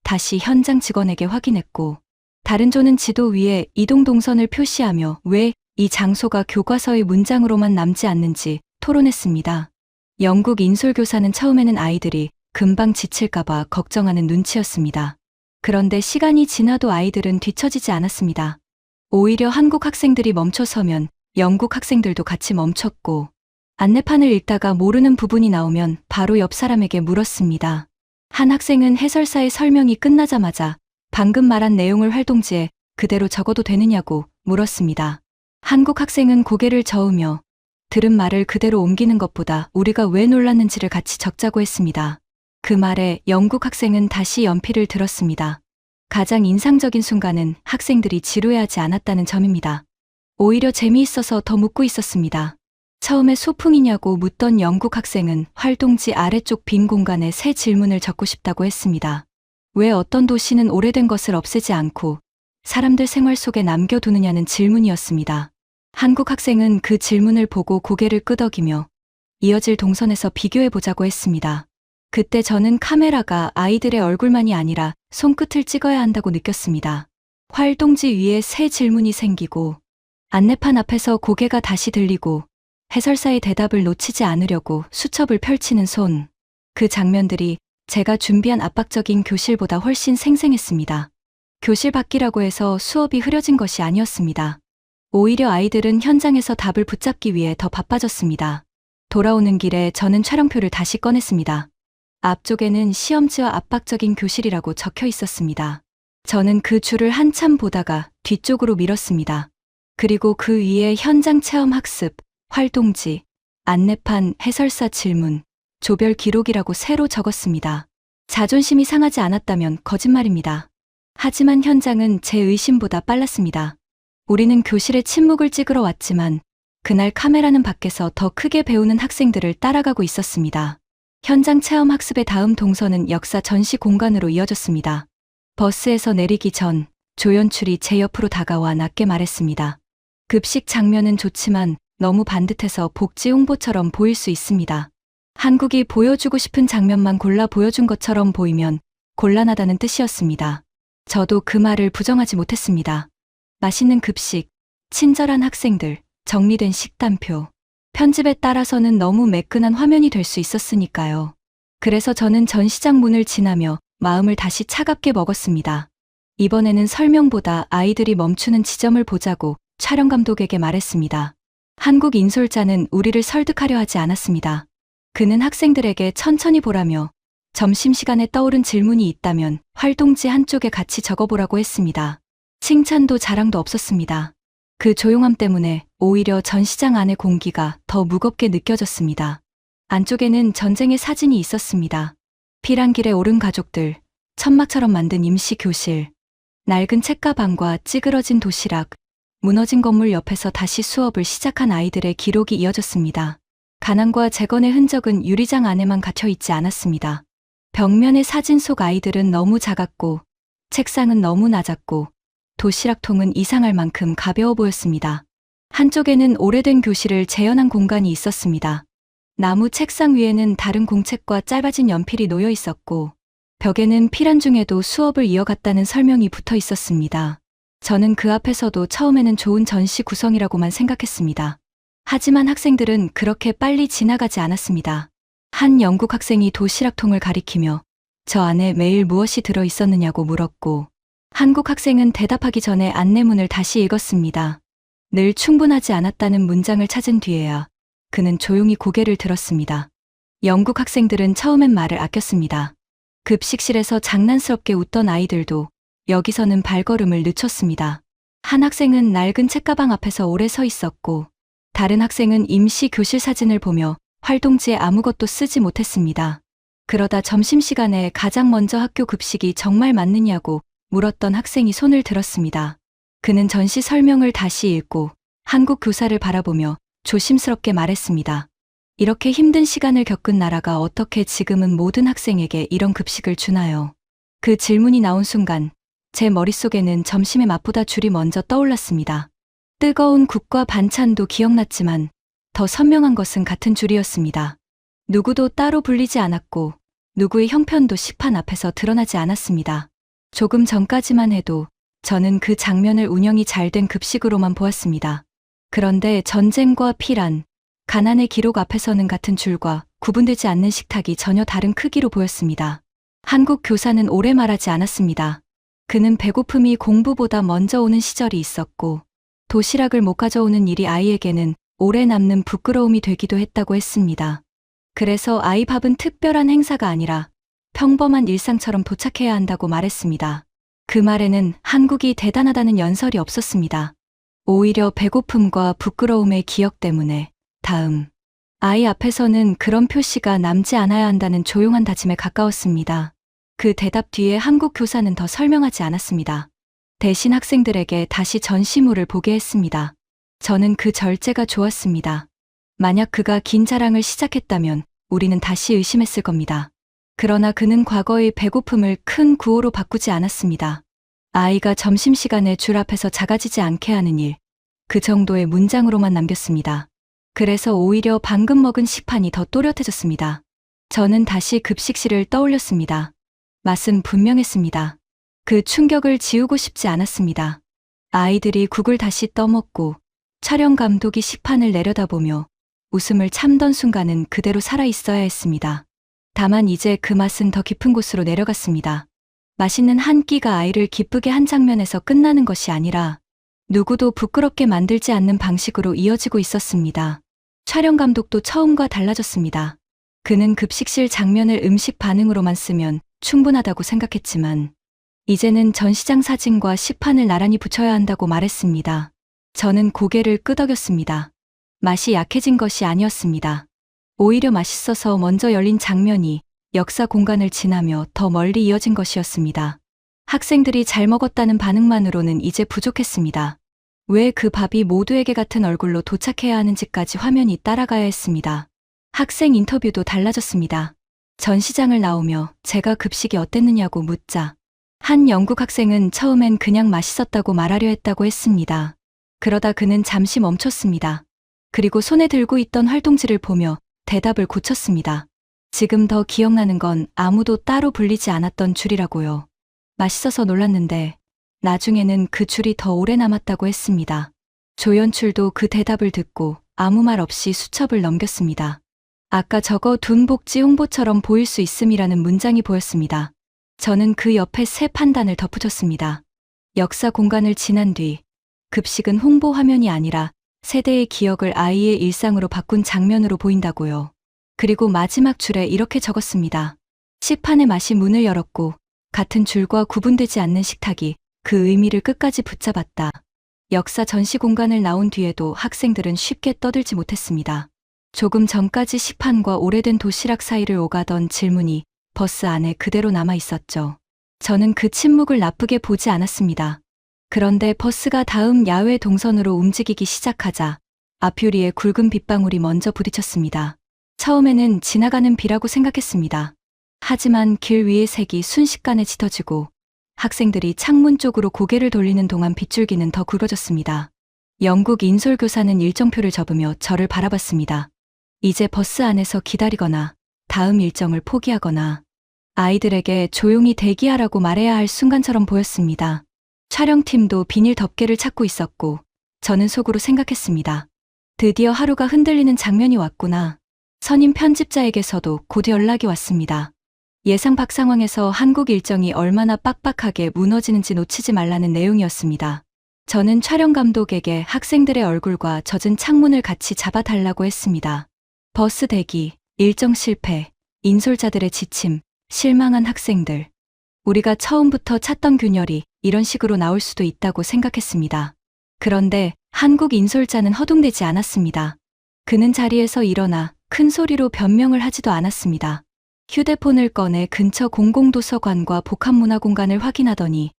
다시 현장 직원에게 확인했고, 다른 조는 지도 위에 이동 동선을 표시하며 왜 이 장소가 교과서의 문장으로만 남지 않는지 토론했습니다. 영국 인솔교사는 처음에는 아이들이 금방 지칠까봐 걱정하는 눈치였습니다. 그런데 시간이 지나도 아이들은 뒤처지지 않았습니다. 오히려 한국 학생들이 멈춰서면 영국 학생들도 같이 멈췄고, 안내판을 읽다가 모르는 부분이 나오면 바로 옆 사람에게 물었습니다. 한 학생은 해설사의 설명이 끝나자마자 방금 말한 내용을 활동지에 그대로 적어도 되느냐고 물었습니다. 한국 학생은 고개를 저으며 들은 말을 그대로 옮기는 것보다 우리가 왜 놀랐는지를 같이 적자고 했습니다. 그 말에 영국 학생은 다시 연필을 들었습니다. 가장 인상적인 순간은 학생들이 지루해하지 않았다는 점입니다. 오히려 재미있어서 더 묻고 있었습니다. 처음에 소풍이냐고 묻던 영국 학생은 활동지 아래쪽 빈 공간에 새 질문을 적고 싶다고 했습니다. 왜 어떤 도시는 오래된 것을 없애지 않고 사람들 생활 속에 남겨두느냐는 질문이었습니다. 한국 학생은 그 질문을 보고 고개를 끄덕이며 이어질 동선에서 비교해보자고 했습니다. 그때 저는 카메라가 아이들의 얼굴만이 아니라 손끝을 찍어야 한다고 느꼈습니다. 활동지 위에 새 질문이 생기고 안내판 앞에서 고개가 다시 들리고 해설사의 대답을 놓치지 않으려고 수첩을 펼치는 손. 그 장면들이 제가 준비한 압박적인 교실보다 훨씬 생생했습니다. 교실 밖이라고 해서 수업이 흐려진 것이 아니었습니다. 오히려 아이들은 현장에서 답을 붙잡기 위해 더 바빠졌습니다. 돌아오는 길에 저는 촬영표를 다시 꺼냈습니다. 앞쪽에는 시험지와 압박적인 교실이라고 적혀 있었습니다. 저는 그 줄을 한참 보다가 뒤쪽으로 밀었습니다. 그리고 그 위에 현장 체험 학습, 활동지, 안내판, 해설사 질문, 조별 기록이라고 새로 적었습니다. 자존심이 상하지 않았다면 거짓말입니다. 하지만 현장은 제 의심보다 빨랐습니다. 우리는 교실에 침묵을 찍으러 왔지만 그날 카메라는 밖에서 더 크게 배우는 학생들을 따라가고 있었습니다. 현장 체험 학습의 다음 동선은 역사 전시 공간으로 이어졌습니다. 버스에서 내리기 전 조연출이 제 옆으로 다가와 낮게 말했습니다. 급식 장면은 좋지만 너무 반듯해서 복지 홍보처럼 보일 수 있습니다. 한국이 보여주고 싶은 장면만 골라 보여준 것처럼 보이면 곤란하다는 뜻이었습니다. 저도 그 말을 부정하지 못했습니다. 맛있는 급식, 친절한 학생들, 정리된 식단표, 편집에 따라서는 너무 매끈한 화면이 될 수 있었으니까요. 그래서 저는 전시장 문을 지나며 마음을 다시 차갑게 먹었습니다. 이번에는 설명보다 아이들이 멈추는 지점을 보자고 촬영 감독에게 말했습니다. 한국 인솔자는 우리를 설득하려 하지 않았습니다. 그는 학생들에게 천천히 보라며 점심시간에 떠오른 질문이 있다면 활동지 한쪽에 같이 적어보라고 했습니다. 칭찬도 자랑도 없었습니다. 그 조용함 때문에 오히려 전시장 안의 공기가 더 무겁게 느껴졌습니다. 안쪽에는 전쟁의 사진이 있었습니다. 피란 길에 오른 가족들, 천막처럼 만든 임시 교실, 낡은 책가방과 찌그러진 도시락, 무너진 건물 옆에서 다시 수업을 시작한 아이들의 기록이 이어졌습니다. 가난과 재건의 흔적은 유리장 안에만 갇혀 있지 않았습니다. 벽면의 사진 속 아이들은 너무 작았고, 책상은 너무 낮았고, 도시락통은 이상할 만큼 가벼워 보였습니다. 한쪽에는 오래된 교실을 재현한 공간이 있었습니다. 나무 책상 위에는 다른 공책과 짧아진 연필이 놓여 있었고, 벽에는 피란 중에도 수업을 이어갔다는 설명이 붙어 있었습니다. 저는 그 앞에서도 처음에는 좋은 전시 구성이라고만 생각했습니다. 하지만 학생들은 그렇게 빨리 지나가지 않았습니다. 한 영국 학생이 도시락통을 가리키며 저 안에 매일 무엇이 들어 있었느냐고 물었고, 한국 학생은 대답하기 전에 안내문을 다시 읽었습니다. 늘 충분하지 않았다는 문장을 찾은 뒤에야 그는 조용히 고개를 들었습니다. 영국 학생들은 처음엔 말을 아꼈습니다. 급식실에서 장난스럽게 웃던 아이들도 여기서는 발걸음을 늦췄습니다. 한 학생은 낡은 책가방 앞에서 오래 서 있었고, 다른 학생은 임시 교실 사진을 보며 활동지에 아무것도 쓰지 못했습니다. 그러다 점심시간에 가장 먼저 학교 급식이 정말 맞느냐고 물었던 학생이 손을 들었습니다. 그는 전시 설명을 다시 읽고 한국 교사를 바라보며 조심스럽게 말했습니다. 이렇게 힘든 시간을 겪은 나라가 어떻게 지금은 모든 학생에게 이런 급식을 주나요? 그 질문이 나온 순간 제 머릿속에는 점심의 맛보다 줄이 먼저 떠올랐습니다. 뜨거운 국과 반찬도 기억났지만 더 선명한 것은 같은 줄이었습니다. 누구도 따로 불리지 않았고 누구의 형편도 식판 앞에서 드러나지 않았습니다. 조금 전까지만 해도 저는 그 장면을 운영이 잘 된 급식으로만 보았습니다. 그런데 전쟁과 피란, 가난의 기록 앞에서는 같은 줄과 구분되지 않는 식탁이 전혀 다른 크기로 보였습니다. 한국 교사는 오래 말하지 않았습니다. 그는 배고픔이 공부보다 먼저 오는 시절이 있었고, 도시락을 못 가져오는 일이 아이에게는 오래 남는 부끄러움이 되기도 했다고 했습니다. 그래서 아이 밥은 특별한 행사가 아니라 평범한 일상처럼 도착해야 한다고 말했습니다. 그 말에는 한국이 대단하다는 연설이 없었습니다. 오히려 배고픔과 부끄러움의 기억 때문에 다음 아이 앞에서는 그런 표시가 남지 않아야 한다는 조용한 다짐에 가까웠습니다. 그 대답 뒤에 한국 교사는 더 설명하지 않았습니다. 대신 학생들에게 다시 전시물을 보게 했습니다. 저는 그 절제가 좋았습니다. 만약 그가 긴 자랑을 시작했다면 우리는 다시 의심했을 겁니다. 그러나 그는 과거의 배고픔을 큰 구호로 바꾸지 않았습니다. 아이가 점심시간에 줄 앞에서 작아지지 않게 하는 일, 그 정도의 문장으로만 남겼습니다. 그래서 오히려 방금 먹은 식판이 더 또렷해졌습니다. 저는 다시 급식실을 떠올렸습니다. 맛은 분명했습니다. 그 충격을 지우고 싶지 않았습니다. 아이들이 국을 다시 떠먹고 촬영 감독이 식판을 내려다보며 웃음을 참던 순간은 그대로 살아있어야 했습니다. 다만 이제 그 맛은 더 깊은 곳으로 내려갔습니다. 맛있는 한 끼가 아이를 기쁘게 한 장면에서 끝나는 것이 아니라 누구도 부끄럽게 만들지 않는 방식으로 이어지고 있었습니다. 촬영 감독도 처음과 달라졌습니다. 그는 급식실 장면을 음식 반응으로만 쓰면 충분하다고 생각했지만 이제는 전시장 사진과 식판을 나란히 붙여야 한다고 말했습니다. 저는 고개를 끄덕였습니다. 맛이 약해진 것이 아니었습니다. 오히려 맛있어서 먼저 열린 장면이 역사 공간을 지나며 더 멀리 이어진 것이었습니다. 학생들이 잘 먹었다는 반응만으로는 이제 부족했습니다. 왜 그 밥이 모두에게 같은 얼굴로 도착해야 하는지까지 화면이 따라가야 했습니다. 학생 인터뷰도 달라졌습니다. 전시장을 나오며 제가 급식이 어땠느냐고 묻자 한 영국 학생은 처음엔 그냥 맛있었다고 말하려 했다고 했습니다. 그러다 그는 잠시 멈췄습니다. 그리고 손에 들고 있던 활동지를 보며 대답을 고쳤습니다. 지금 더 기억나는 건 아무도 따로 불리지 않았던 줄이라고요. 맛있어서 놀랐는데 나중에는 그 줄이 더 오래 남았다고 했습니다. 조연출도 그 대답을 듣고 아무 말 없이 수첩을 넘겼습니다. 아까 적어둔 복지 홍보처럼 보일 수 있음이라는 문장이 보였습니다. 저는 그 옆에 새 판단을 덧붙였습니다. 역사 공간을 지난 뒤 급식은 홍보 화면이 아니라 세대의 기억을 아이의 일상으로 바꾼 장면으로 보인다고요. 그리고 마지막 줄에 이렇게 적었습니다. 식판의 맛이 문을 열었고 같은 줄과 구분되지 않는 식탁이 그 의미를 끝까지 붙잡았다. 역사 전시 공간을 나온 뒤에도 학생들은 쉽게 떠들지 못했습니다. 조금 전까지 식판과 오래된 도시락 사이를 오가던 질문이 버스 안에 그대로 남아 있었죠. 저는 그 침묵을 나쁘게 보지 않았습니다. 그런데 버스가 다음 야외 동선으로 움직이기 시작하자 앞유리에 굵은 빗방울이 먼저 부딪혔습니다. 처음에는 지나가는 비라고 생각했습니다. 하지만 길 위의 색이 순식간에 짙어지고 학생들이 창문 쪽으로 고개를 돌리는 동안 빗줄기는 더 굵어졌습니다. 영국 인솔교사는 일정표를 접으며 저를 바라봤습니다. 이제 버스 안에서 기다리거나 다음 일정을 포기하거나 아이들에게 조용히 대기하라고 말해야 할 순간처럼 보였습니다. 촬영팀도 비닐 덮개를 찾고 있었고 저는 속으로 생각했습니다. 드디어 하루가 흔들리는 장면이 왔구나. 선임 편집자에게서도 곧 연락이 왔습니다. 예상 밖 상황에서 한국 일정이 얼마나 빡빡하게 무너지는지 놓치지 말라는 내용이었습니다. 저는 촬영 감독에게 학생들의 얼굴과 젖은 창문을 같이 잡아달라고 했습니다. 버스 대기, 일정 실패, 인솔자들의 지침, 실망한 학생들. 우리가 처음부터 찾던 균열이 이런 식으로 나올 수도 있다고 생각했습니다. 그런데 한국 인솔자는 허둥대지 않았습니다. 그는 자리에서 일어나 큰 소리로 변명을 하지도 않았습니다. 휴대폰을 꺼내 근처 공공도서관과 복합문화공간을 확인하더니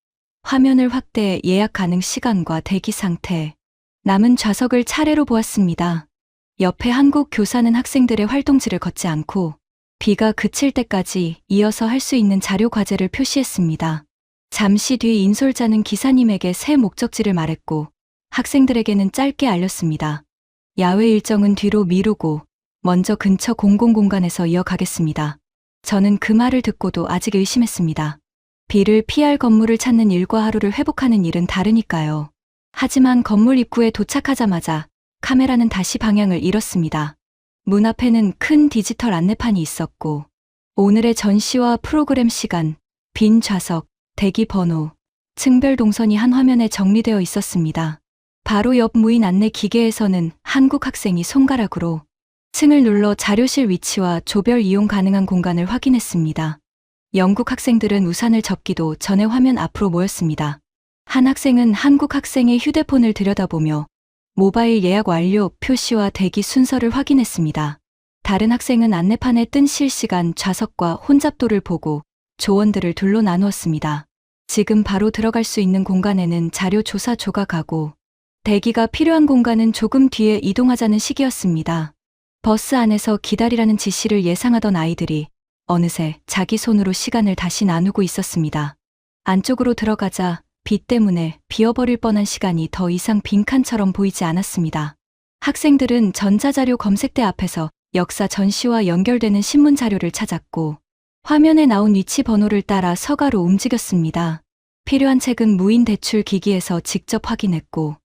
화면을 확대해 예약 가능 시간과 대기 상태, 남은 좌석을 차례로 보았습니다. 옆에 한국 교사는 학생들의 활동지를 걷지 않고 비가 그칠 때까지 이어서 할 수 있는 자료 과제를 표시했습니다. 잠시 뒤 인솔자는 기사님에게 새 목적지를 말했고 학생들에게는 짧게 알렸습니다. 야외 일정은 뒤로 미루고 먼저 근처 공공공간에서 이어가겠습니다. 저는 그 말을 듣고도 아직 의심했습니다. 비를 피할 건물을 찾는 일과 하루를 회복하는 일은 다르니까요. 하지만 건물 입구에 도착하자마자 카메라는 다시 방향을 잃었습니다. 문 앞에는 큰 디지털 안내판이 있었고 오늘의 전시와 프로그램 시간, 빈 좌석, 대기 번호, 층별 동선이 한 화면에 정리되어 있었습니다. 바로 옆 무인 안내 기계에서는 한국 학생이 손가락으로 층을 눌러 자료실 위치와 조별 이용 가능한 공간을 확인했습니다. 영국 학생들은 우산을 접기도 전에 화면 앞으로 모였습니다. 한 학생은 한국 학생의 휴대폰을 들여다보며 모바일 예약 완료 표시와 대기 순서를 확인했습니다. 다른 학생은 안내판에 뜬 실시간 좌석과 혼잡도를 보고 조원들을 둘로 나누었습니다. 지금 바로 들어갈 수 있는 공간에는 자료 조사 조각하고 대기가 필요한 공간은 조금 뒤에 이동하자는 시기였습니다. 버스 안에서 기다리라는 지시를 예상하던 아이들이 어느새 자기 손으로 시간을 다시 나누고 있었습니다. 안쪽으로 들어가자 비 때문에 비어버릴 뻔한 시간이 더 이상 빈칸처럼 보이지 않았습니다. 학생들은 전자자료 검색대 앞에서 역사 전시와 연결되는 신문 자료를 찾았고 화면에 나온 위치 번호를 따라 서가로 움직였습니다. 필요한 책은 무인 대출 기기에서 직접 확인했고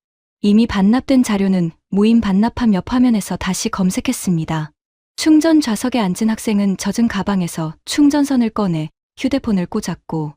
이미 반납된 자료는 무인 반납함 옆 화면에서 다시 검색했습니다. 충전 좌석에 앉은 학생은 젖은 가방에서 충전선을 꺼내 휴대폰을 꽂았고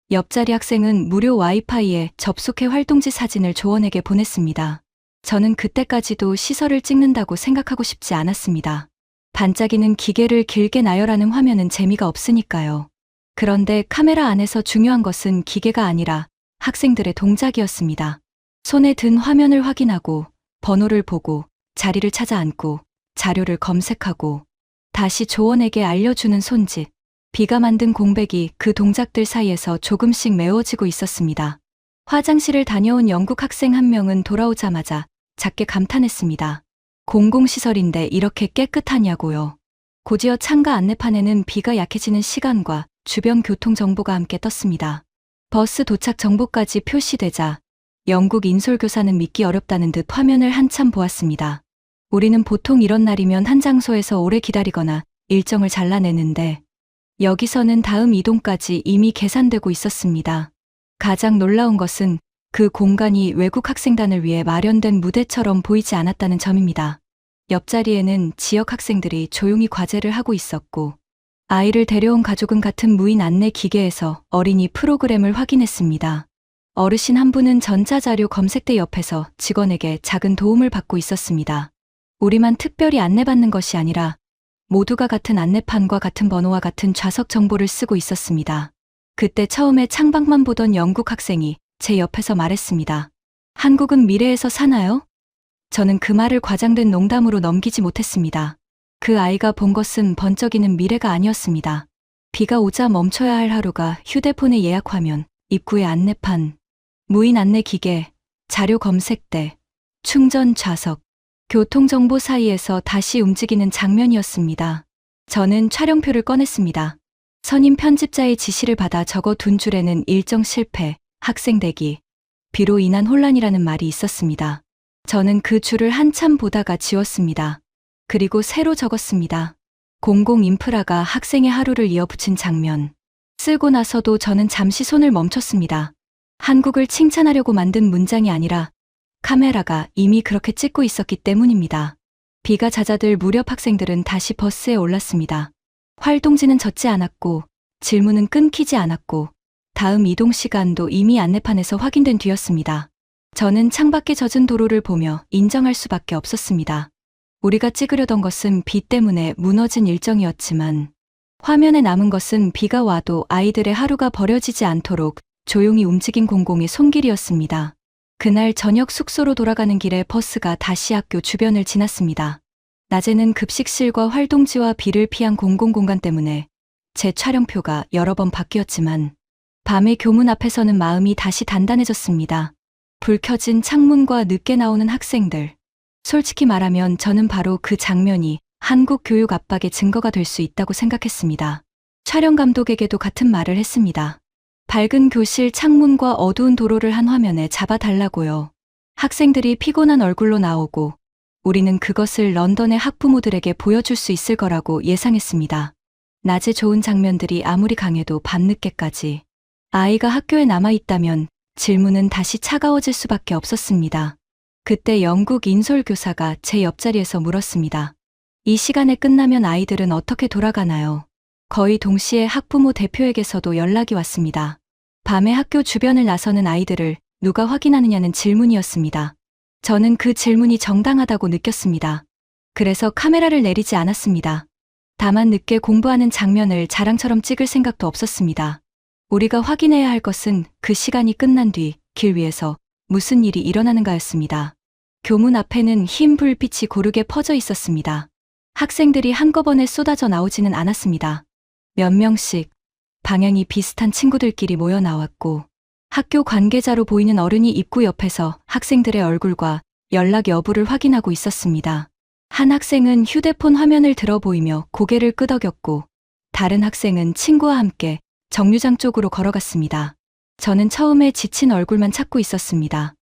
옆자리 학생은 무료 와이파이에 접속해 활동지 사진을 조원에게 보냈습니다. 저는 그때까지도 시설을 찍는다고 생각하고 싶지 않았습니다. 반짝이는 기계를 길게 나열하는 화면은 재미가 없으니까요. 그런데 카메라 안에서 중요한 것은 기계가 아니라 학생들의 동작이었습니다. 손에 든 화면을 확인하고 번호를 보고 자리를 찾아 앉고 자료를 검색하고 다시 조원에게 알려주는 손짓. 비가 만든 공백이 그 동작들 사이에서 조금씩 메워지고 있었습니다. 화장실을 다녀온 영국 학생 한 명은 돌아오자마자 작게 감탄했습니다. 공공시설인데 이렇게 깨끗하냐고요. 곧이어 창가 안내판에는 비가 약해지는 시간과 주변 교통 정보가 함께 떴습니다. 버스 도착 정보까지 표시되자 영국 인솔교사는 믿기 어렵다는 듯 화면을 한참 보았습니다. 우리는 보통 이런 날이면 한 장소에서 오래 기다리거나 일정을 잘라내는데 여기서는 다음 이동까지 이미 계산되고 있었습니다. 가장 놀라운 것은 그 공간이 외국 학생단을 위해 마련된 무대처럼 보이지 않았다는 점입니다. 옆자리에는 지역 학생들이 조용히 과제를 하고 있었고 아이를 데려온 가족은 같은 무인 안내 기계에서 어린이 프로그램을 확인했습니다. 어르신 한 분은 전자자료 검색대 옆에서 직원에게 작은 도움을 받고 있었습니다. 우리만 특별히 안내받는 것이 아니라 모두가 같은 안내판과 같은 번호와 같은 좌석 정보를 쓰고 있었습니다. 그때 처음에 창밖만 보던 영국 학생이 제 옆에서 말했습니다. 한국은 미래에서 사나요? 저는 그 말을 과장된 농담으로 넘기지 못했습니다. 그 아이가 본 것은 번쩍이는 미래가 아니었습니다. 비가 오자 멈춰야 할 하루가 휴대폰의 예약 화면, 입구의 안내판, 무인 안내 기계, 자료 검색대, 충전 좌석, 교통정보 사이에서 다시 움직이는 장면이었습니다. 저는 촬영표를 꺼냈습니다. 선임 편집자의 지시를 받아 적어둔 줄에는 일정 실패, 학생 대기, 비로 인한 혼란이라는 말이 있었습니다. 저는 그 줄을 한참 보다가 지웠습니다. 그리고 새로 적었습니다. 공공 인프라가 학생의 하루를 이어붙인 장면. 쓰고 나서도 저는 잠시 손을 멈췄습니다. 한국을 칭찬하려고 만든 문장이 아니라 카메라가 이미 그렇게 찍고 있었기 때문입니다. 비가 잦아들 무렵 학생들은 다시 버스에 올랐습니다. 활동지는 젖지 않았고 질문은 끊기지 않았고 다음 이동 시간도 이미 안내판에서 확인된 뒤였습니다. 저는 창밖에 젖은 도로를 보며 인정할 수밖에 없었습니다. 우리가 찍으려던 것은 비 때문에 무너진 일정이었지만 화면에 남은 것은 비가 와도 아이들의 하루가 버려지지 않도록 조용히 움직인 공공의 손길이었습니다. 그날 저녁 숙소로 돌아가는 길에 버스가 다시 학교 주변을 지났습니다. 낮에는 급식실과 활동지와 비를 피한 공공공간 때문에 제 촬영표가 여러 번 바뀌었지만 밤에 교문 앞에서는 마음이 다시 단단해졌습니다. 불 켜진 창문과 늦게 나오는 학생들. 솔직히 말하면 저는 바로 그 장면이 한국 교육 압박의 증거가 될 수 있다고 생각했습니다. 촬영 감독에게도 같은 말을 했습니다. 밝은 교실 창문과 어두운 도로를 한 화면에 잡아달라고요. 학생들이 피곤한 얼굴로 나오고 우리는 그것을 런던의 학부모들에게 보여줄 수 있을 거라고 예상했습니다. 낮에 좋은 장면들이 아무리 강해도 밤늦게까지 아이가 학교에 남아있다면 질문은 다시 차가워질 수밖에 없었습니다. 그때 영국 인솔 교사가 제 옆자리에서 물었습니다. 이 시간에 끝나면 아이들은 어떻게 돌아가나요? 거의 동시에 학부모 대표에게서도 연락이 왔습니다. 밤에 학교 주변을 나서는 아이들을 누가 확인하느냐는 질문이었습니다. 저는 그 질문이 정당하다고 느꼈습니다. 그래서 카메라를 내리지 않았습니다. 다만 늦게 공부하는 장면을 자랑처럼 찍을 생각도 없었습니다. 우리가 확인해야 할 것은 그 시간이 끝난 뒤 길 위에서 무슨 일이 일어나는가였습니다. 교문 앞에는 흰 불빛이 고르게 퍼져 있었습니다. 학생들이 한꺼번에 쏟아져 나오지는 않았습니다. 몇 명씩 방향이 비슷한 친구들끼리 모여 나왔고 학교 관계자로 보이는 어른이 입구 옆에서 학생들의 얼굴과 연락 여부를 확인하고 있었습니다. 한 학생은 휴대폰 화면을 들어 보이며 고개를 끄덕였고 다른 학생은 친구와 함께 정류장 쪽으로 걸어갔습니다. 저는 처음에 지친 얼굴만 찾고 있었습니다.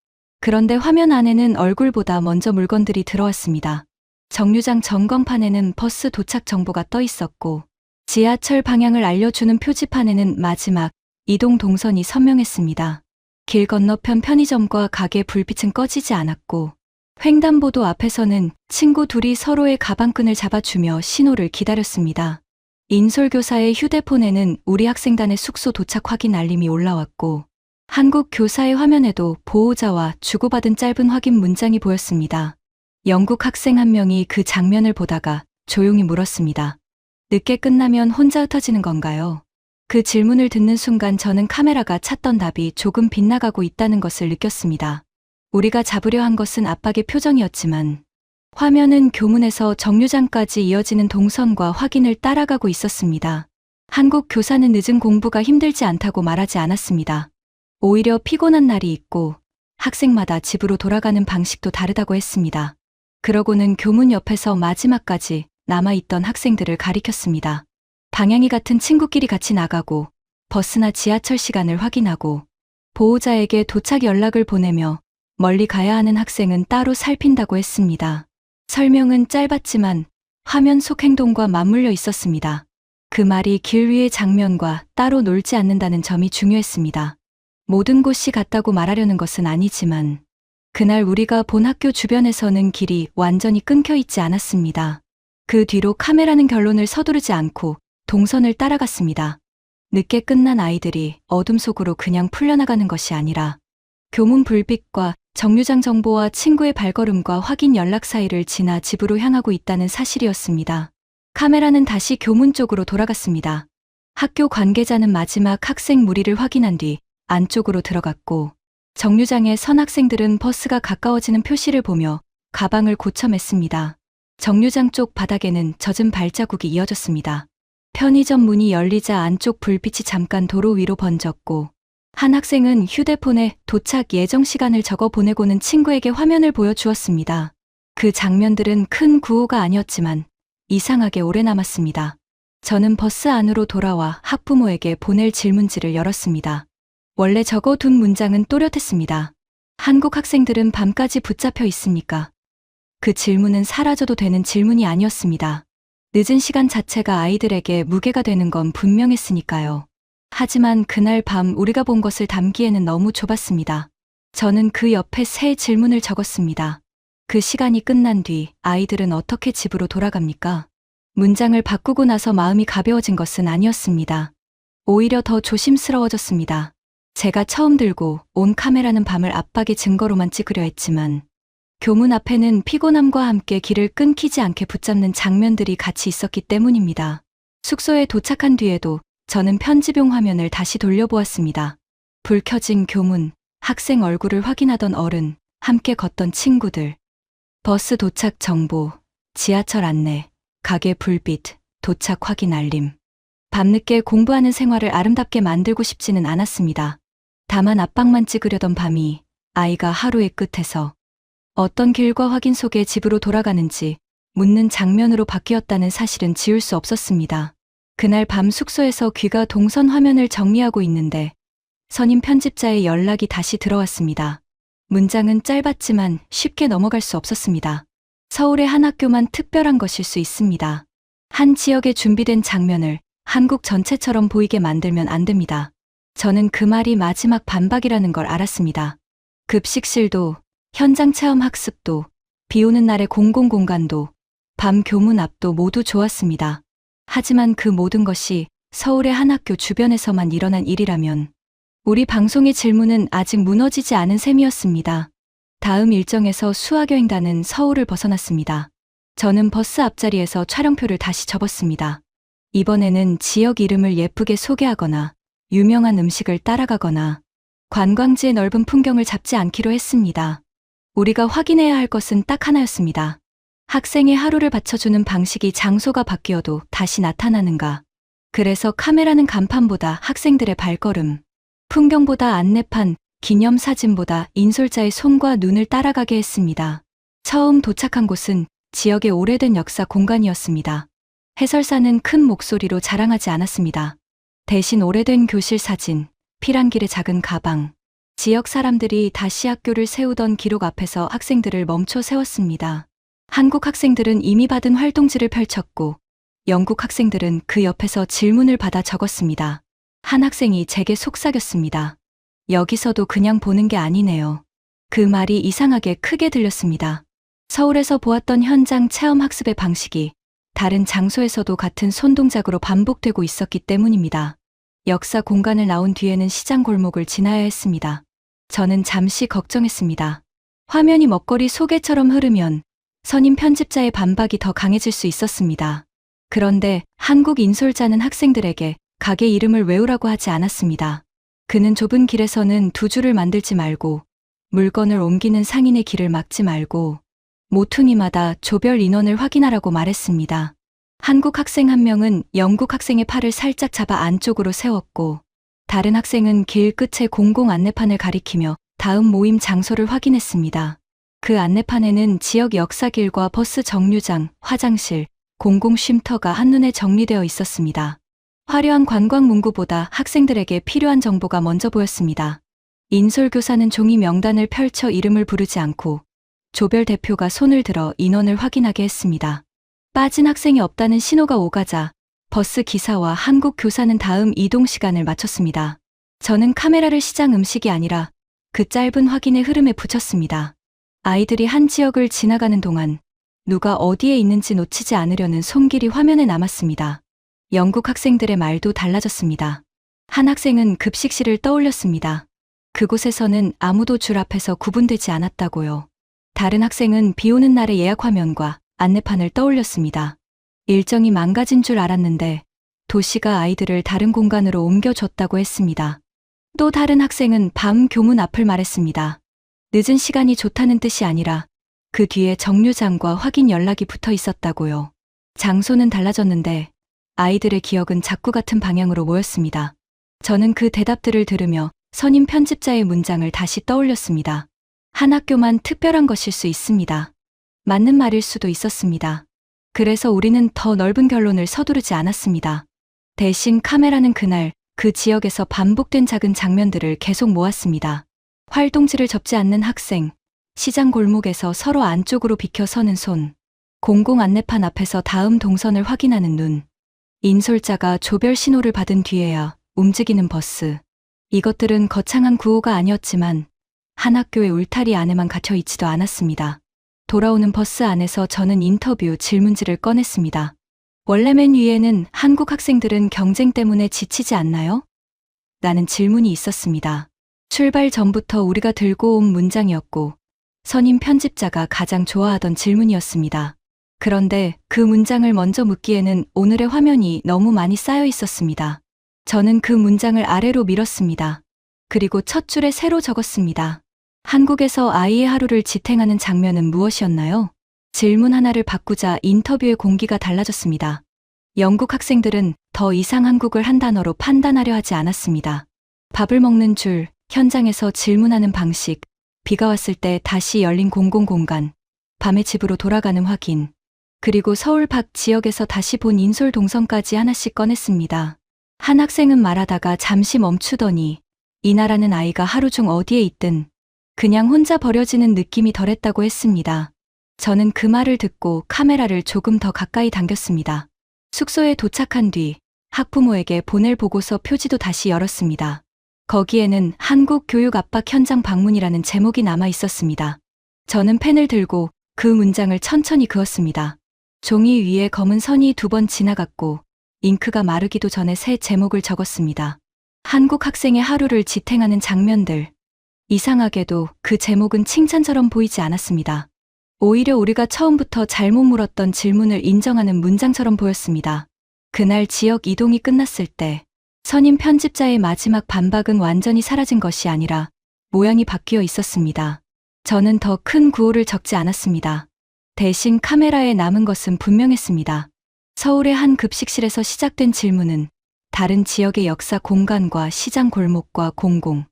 그런데 화면 안에는 얼굴보다 먼저 물건들이 들어왔습니다. 정류장 전광판에는 버스 도착 정보가 떠 있었고 지하철 방향을 알려주는 표지판에는 마지막 이동 동선이 선명했습니다. 길 건너편 편의점과 가게 불빛은 꺼지지 않았고 횡단보도 앞에서는 친구 둘이 서로의 가방끈을 잡아주며 신호를 기다렸습니다. 인솔 교사의 휴대폰에는 우리 학생단의 숙소 도착 확인 알림이 올라왔고 한국 교사의 화면에도 보호자와 주고받은 짧은 확인 문장이 보였습니다. 영국 학생 한 명이 그 장면을 보다가 조용히 물었습니다. 늦게 끝나면 혼자 흩어지는 건가요? 그 질문을 듣는 순간 저는 카메라가 찾던 답이 조금 빗나가고 있다는 것을 느꼈습니다. 우리가 잡으려 한 것은 압박의 표정이었지만 화면은 교문에서 정류장까지 이어지는 동선과 확인을 따라가고 있었습니다. 한국 교사는 늦은 공부가 힘들지 않다고 말하지 않았습니다. 오히려 피곤한 날이 있고 학생마다 집으로 돌아가는 방식도 다르다고 했습니다. 그러고는 교문 옆에서 마지막까지 남아있던 학생들을 가리켰습니다. 방향이 같은 친구끼리 같이 나가고 버스나 지하철 시간을 확인하고 보호자에게 도착 연락을 보내며 멀리 가야 하는 학생은 따로 살핀다고 했습니다. 설명은 짧았지만 화면 속 행동과 맞물려 있었습니다. 그 말이 길 위의 장면과 따로 놀지 않는다는 점이 중요했습니다. 모든 곳이 같다고 말하려는 것은 아니지만 그날 우리가 본 학교 주변에서는 길이 완전히 끊겨 있지 않았습니다. 그 뒤로 카메라는 결론을 서두르지 않고 동선을 따라갔습니다. 늦게 끝난 아이들이 어둠 속으로 그냥 풀려나가는 것이 아니라 교문 불빛과 정류장 정보와 친구의 발걸음과 확인 연락 사이를 지나 집으로 향하고 있다는 사실이었습니다. 카메라는 다시 교문 쪽으로 돌아갔습니다. 학교 관계자는 마지막 학생 무리를 확인한 뒤 안쪽으로 들어갔고 정류장에 선 학생들은 버스가 가까워지는 표시를 보며 가방을 고쳐맸습니다. 정류장 쪽 바닥에는 젖은 발자국이 이어졌습니다. 편의점 문이 열리자 안쪽 불빛이 잠깐 도로 위로 번졌고 한 학생은 휴대폰에 도착 예정 시간을 적어 보내고는 친구에게 화면을 보여주었습니다. 그 장면들은 큰 구호가 아니었지만 이상하게 오래 남았습니다. 저는 버스 안으로 돌아와 학부모에게 보낼 질문지를 열었습니다. 원래 적어둔 문장은 또렷했습니다. 한국 학생들은 밤까지 붙잡혀 있습니까? 그 질문은 사라져도 되는 질문이 아니었습니다. 늦은 시간 자체가 아이들에게 무게가 되는 건 분명했으니까요. 하지만 그날 밤 우리가 본 것을 담기에는 너무 좁았습니다. 저는 그 옆에 새 질문을 적었습니다. 그 시간이 끝난 뒤 아이들은 어떻게 집으로 돌아갑니까? 문장을 바꾸고 나서 마음이 가벼워진 것은 아니었습니다. 오히려 더 조심스러워졌습니다. 제가 처음 들고 온 카메라는 밤을 압박의 증거로만 찍으려 했지만 교문 앞에는 피곤함과 함께 길을 끊기지 않게 붙잡는 장면들이 같이 있었기 때문입니다. 숙소에 도착한 뒤에도 저는 편집용 화면을 다시 돌려보았습니다. 불 켜진 교문, 학생 얼굴을 확인하던 어른, 함께 걷던 친구들, 버스 도착 정보, 지하철 안내, 가게 불빛, 도착 확인 알림. 밤늦게 공부하는 생활을 아름답게 만들고 싶지는 않았습니다. 다만 압박만 찍으려던 밤이 아이가 하루의 끝에서 어떤 길과 확인 속에 집으로 돌아가는지 묻는 장면으로 바뀌었다는 사실은 지울 수 없었습니다. 그날 밤 숙소에서 귀가 동선 화면을 정리하고 있는데 선임 편집자의 연락이 다시 들어왔습니다. 문장은 짧았지만 쉽게 넘어갈 수 없었습니다. 서울의 한 학교만 특별한 것일 수 있습니다. 한 지역에 준비된 장면을 한국 전체처럼 보이게 만들면 안 됩니다. 저는 그 말이 마지막 반박이라는 걸 알았습니다. 급식실도, 현장 체험 학습도, 비 오는 날의 공공공간도, 밤 교문 앞도 모두 좋았습니다. 하지만 그 모든 것이 서울의 한 학교 주변에서만 일어난 일이라면 우리 방송의 질문은 아직 무너지지 않은 셈이었습니다. 다음 일정에서 수학여행단은 서울을 벗어났습니다. 저는 버스 앞자리에서 촬영표를 다시 접었습니다. 이번에는 지역 이름을 예쁘게 소개하거나 유명한 음식을 따라가거나 관광지의 넓은 풍경을 잡지 않기로 했습니다. 우리가 확인해야 할 것은 딱 하나였습니다. 학생의 하루를 받쳐주는 방식이 장소가 바뀌어도 다시 나타나는가. 그래서 카메라는 간판보다 학생들의 발걸음, 풍경보다 안내판, 기념사진보다 인솔자의 손과 눈을 따라가게 했습니다. 처음 도착한 곳은 지역의 오래된 역사 공간이었습니다. 해설사는 큰 목소리로 자랑하지 않았습니다. 대신 오래된 교실 사진, 피란길의 작은 가방, 지역 사람들이 다시 학교를 세우던 기록 앞에서 학생들을 멈춰 세웠습니다. 한국 학생들은 이미 받은 활동지를 펼쳤고 영국 학생들은 그 옆에서 질문을 받아 적었습니다. 한 학생이 제게 속삭였습니다. 여기서도 그냥 보는 게 아니네요. 그 말이 이상하게 크게 들렸습니다. 서울에서 보았던 현장 체험 학습의 방식이 다른 장소에서도 같은 손동작으로 반복되고 있었기 때문입니다. 역사 공간을 나온 뒤에는 시장 골목을 지나야 했습니다. 저는 잠시 걱정했습니다. 화면이 먹거리 소개처럼 흐르면 선임 편집자의 반박이 더 강해질 수 있었습니다. 그런데 한국 인솔자는 학생들에게 가게 이름을 외우라고 하지 않았습니다. 그는 좁은 길에서는 두 줄을 만들지 말고 물건을 옮기는 상인의 길을 막지 말고 모퉁이마다 조별 인원을 확인하라고 말했습니다. 한국 학생 한 명은 영국 학생의 팔을 살짝 잡아 안쪽으로 세웠고 다른 학생은 길 끝에 공공 안내판을 가리키며 다음 모임 장소를 확인했습니다. 그 안내판에는 지역 역사길과 버스 정류장, 화장실, 공공 쉼터가 한눈에 정리되어 있었습니다. 화려한 관광 문구보다 학생들에게 필요한 정보가 먼저 보였습니다. 인솔교사는 종이 명단을 펼쳐 이름을 부르지 않고 조별 대표가 손을 들어 인원을 확인하게 했습니다. 빠진 학생이 없다는 신호가 오가자 버스 기사와 한국 교사는 다음 이동 시간을 맞췄습니다. 저는 카메라를 시장 음식이 아니라 그 짧은 확인의 흐름에 붙였습니다. 아이들이 한 지역을 지나가는 동안 누가 어디에 있는지 놓치지 않으려는 손길이 화면에 남았습니다. 영국 학생들의 말도 달라졌습니다. 한 학생은 급식실을 떠올렸습니다. 그곳에서는 아무도 줄 앞에서 구분되지 않았다고요. 다른 학생은 비 오는 날의 예약 화면과 안내판을 떠올렸습니다. 일정이 망가진 줄 알았는데 도시가 아이들을 다른 공간으로 옮겨줬다고 했습니다. 또 다른 학생은 밤 교문 앞을 말했습니다. 늦은 시간이 좋다는 뜻이 아니라 그 뒤에 정류장과 확인 연락이 붙어 있었다고요. 장소는 달라졌는데 아이들의 기억은 자꾸 같은 방향으로 모였습니다. 저는 그 대답들을 들으며 선임 편집자의 문장을 다시 떠올렸습니다. 한 학교만 특별한 것일 수 있습니다. 맞는 말일 수도 있었습니다. 그래서 우리는 더 넓은 결론을 서두르지 않았습니다. 대신 카메라는 그날 그 지역에서 반복된 작은 장면들을 계속 모았습니다. 활동지를 접지 않는 학생, 시장 골목에서 서로 안쪽으로 비켜 서는 손, 공공 안내판 앞에서 다음 동선을 확인하는 눈, 인솔자가 조별 신호를 받은 뒤에야 움직이는 버스. 이것들은 거창한 구호가 아니었지만 한 학교의 울타리 안에만 갇혀 있지도 않았습니다. 돌아오는 버스 안에서 저는 인터뷰 질문지를 꺼냈습니다. 원래 맨 위에는 한국 학생들은 경쟁 때문에 지치지 않나요? 라는 질문이 있었습니다. 출발 전부터 우리가 들고 온 문장이었고 선임 편집자가 가장 좋아하던 질문이었습니다. 그런데 그 문장을 먼저 묻기에는 오늘의 화면이 너무 많이 쌓여 있었습니다. 저는 그 문장을 아래로 밀었습니다. 그리고 첫 줄에 새로 적었습니다. 한국에서 아이의 하루를 지탱하는 장면은 무엇이었나요? 질문 하나를 바꾸자 인터뷰의 공기가 달라졌습니다. 영국 학생들은 더 이상 한국을 한 단어로 판단하려 하지 않았습니다. 밥을 먹는 줄, 현장에서 질문하는 방식, 비가 왔을 때 다시 열린 공공공간, 밤에 집으로 돌아가는 확인, 그리고 서울 밖 지역에서 다시 본 인솔 동선까지 하나씩 꺼냈습니다. 한 학생은 말하다가 잠시 멈추더니 이 나라는 아이가 하루 중 어디에 있든 그냥 혼자 버려지는 느낌이 덜했다고 했습니다. 저는 그 말을 듣고 카메라를 조금 더 가까이 당겼습니다. 숙소에 도착한 뒤 학부모에게 보낼 보고서 표지도 다시 열었습니다. 거기에는 한국 교육 압박 현장 방문이라는 제목이 남아 있었습니다. 저는 펜을 들고 그 문장을 천천히 그었습니다. 종이 위에 검은 선이 2번 지나갔고 잉크가 마르기도 전에 새 제목을 적었습니다. 한국 학생의 하루를 지탱하는 장면들. 이상하게도 그 제목은 칭찬처럼 보이지 않았습니다. 오히려 우리가 처음부터 잘못 물었던 질문을 인정하는 문장처럼 보였습니다. 그날 지역 이동이 끝났을 때 선임 편집자의 마지막 반박은 완전히 사라진 것이 아니라 모양이 바뀌어 있었습니다. 저는 더 큰 구호를 적지 않았습니다. 대신 카메라에 남은 것은 분명했습니다. 서울의 한 급식실에서 시작된 질문은 다른 지역의 역사 공간과 시장 골목과 공공,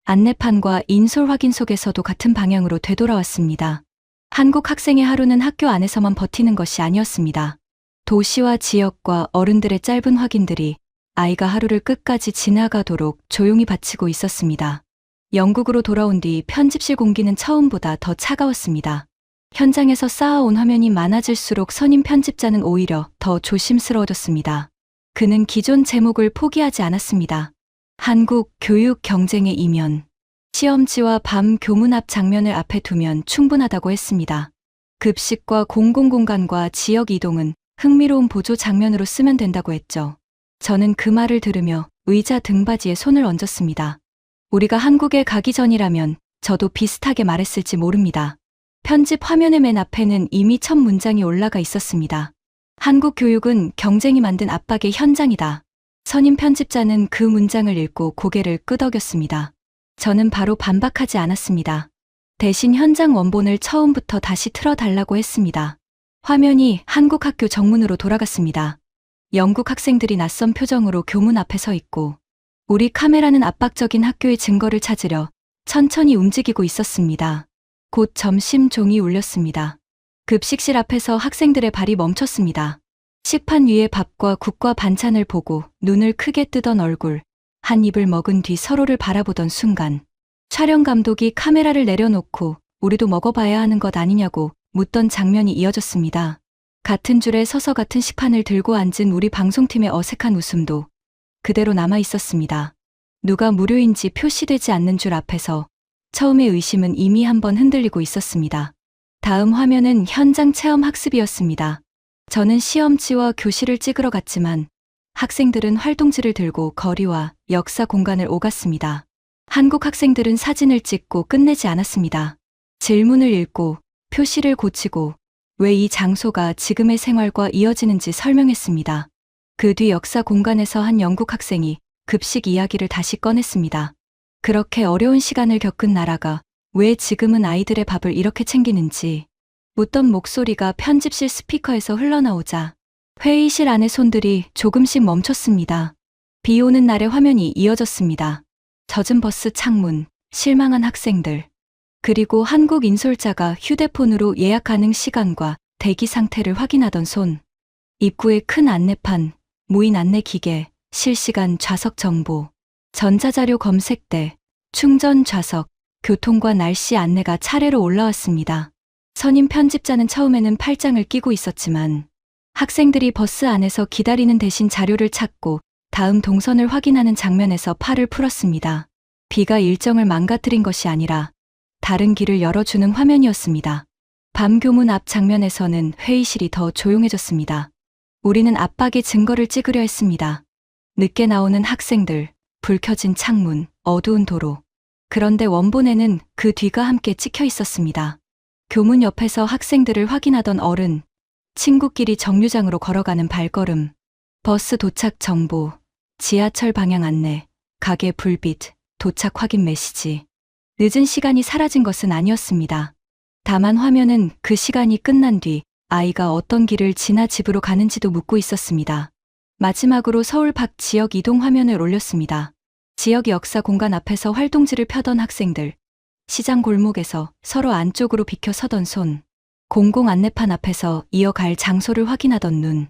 안내판과 인솔 확인 속에서도 같은 방향으로 되돌아왔습니다. 한국 학생의 하루는 학교 안에서만 버티는 것이 아니었습니다. 도시와 지역과 어른들의 짧은 확인들이 아이가 하루를 끝까지 지나가도록 조용히 바치고 있었습니다. 영국으로 돌아온 뒤 편집실 공기는 처음보다 더 차가웠습니다. 현장에서 쌓아온 화면이 많아질수록 선임 편집자는 오히려 더 조심스러워졌습니다. 그는 기존 제목을 포기하지 않았습니다. 한국 교육 경쟁의 이면. 시험지와 밤 교문 앞 장면을 앞에 두면 충분하다고 했습니다. 급식과 공공공간과 지역 이동은 흥미로운 보조 장면으로 쓰면 된다고 했죠. 저는 그 말을 들으며 의자 등받이에 손을 얹었습니다. 우리가 한국에 가기 전이라면 저도 비슷하게 말했을지 모릅니다. 편집 화면의 맨 앞에는 이미 첫 문장이 올라가 있었습니다. 한국 교육은 경쟁이 만든 압박의 현장이다. 선임 편집자는 그 문장을 읽고 고개를 끄덕였습니다. 저는 바로 반박하지 않았습니다. 대신 현장 원본을 처음부터 다시 틀어달라고 했습니다. 화면이 한국 학교 정문으로 돌아갔습니다. 영국 학생들이 낯선 표정으로 교문 앞에 서 있고 우리 카메라는 압박적인 학교의 증거를 찾으려 천천히 움직이고 있었습니다. 곧 점심 종이 울렸습니다. 급식실 앞에서 학생들의 발이 멈췄습니다. 식판 위에 밥과 국과 반찬을 보고 눈을 크게 뜨던 얼굴, 한 입을 먹은 뒤 서로를 바라보던 순간 촬영 감독이 카메라를 내려놓고 우리도 먹어봐야 하는 것 아니냐고 묻던 장면이 이어졌습니다. 같은 줄에 서서 같은 식판을 들고 앉은 우리 방송팀의 어색한 웃음도 그대로 남아 있었습니다. 누가 무료인지 표시되지 않는 줄 앞에서 처음의 의심은 이미 한번 흔들리고 있었습니다. 다음 화면은 현장 체험 학습이었습니다. 저는 시험지와 교실을 찍으러 갔지만 학생들은 활동지를 들고 거리와 역사 공간을 오갔습니다. 한국 학생들은 사진을 찍고 끝내지 않았습니다. 질문을 읽고 표시를 고치고 왜 이 장소가 지금의 생활과 이어지는지 설명했습니다. 그 뒤 역사 공간에서 한 영국 학생이 급식 이야기를 다시 꺼냈습니다. 그렇게 어려운 시간을 겪은 나라가 왜 지금은 아이들의 밥을 이렇게 챙기는지 묻던 목소리가 편집실 스피커에서 흘러나오자 회의실 안의 손들이 조금씩 멈췄습니다. 비 오는 날의 화면이 이어졌습니다. 젖은 버스 창문, 실망한 학생들, 그리고 한국 인솔자가 휴대폰으로 예약 가능 시간과 대기 상태를 확인하던 손, 입구에 큰 안내판, 무인 안내 기계, 실시간 좌석 정보, 전자자료 검색대, 충전 좌석, 교통과 날씨 안내가 차례로 올라왔습니다. 선임 편집자는 처음에는 팔짱을 끼고 있었지만 학생들이 버스 안에서 기다리는 대신 자료를 찾고 다음 동선을 확인하는 장면에서 팔을 풀었습니다. 비가 일정을 망가뜨린 것이 아니라 다른 길을 열어주는 화면이었습니다. 밤 교문 앞 장면에서는 회의실이 더 조용해졌습니다. 우리는 압박의 증거를 찍으려 했습니다. 늦게 나오는 학생들, 불 켜진 창문, 어두운 도로. 그런데 원본에는 그 뒤가 함께 찍혀 있었습니다. 교문 옆에서 학생들을 확인하던 어른, 친구끼리 정류장으로 걸어가는 발걸음, 버스 도착 정보, 지하철 방향 안내, 가게 불빛, 도착 확인 메시지. 늦은 시간이 사라진 것은 아니었습니다. 다만 화면은 그 시간이 끝난 뒤 아이가 어떤 길을 지나 집으로 가는지도 묻고 있었습니다. 마지막으로 서울 밖 지역 이동 화면을 올렸습니다. 지역 역사 공간 앞에서 활동지를 펴던 학생들, 시장 골목에서 서로 안쪽으로 비켜 서던 손, 공공 안내판 앞에서 이어갈 장소를 확인하던 눈,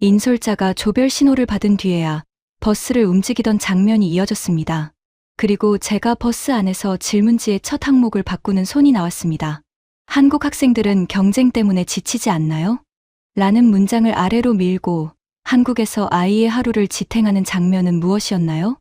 인솔자가 조별 신호를 받은 뒤에야 버스를 움직이던 장면이 이어졌습니다. 그리고 제가 버스 안에서 질문지의 첫 항목을 바꾸는 손이 나왔습니다. 한국 학생들은 경쟁 때문에 지치지 않나요? 라는 문장을 아래로 밀고 한국에서 아이의 하루를 지탱하는 장면은 무엇이었나요?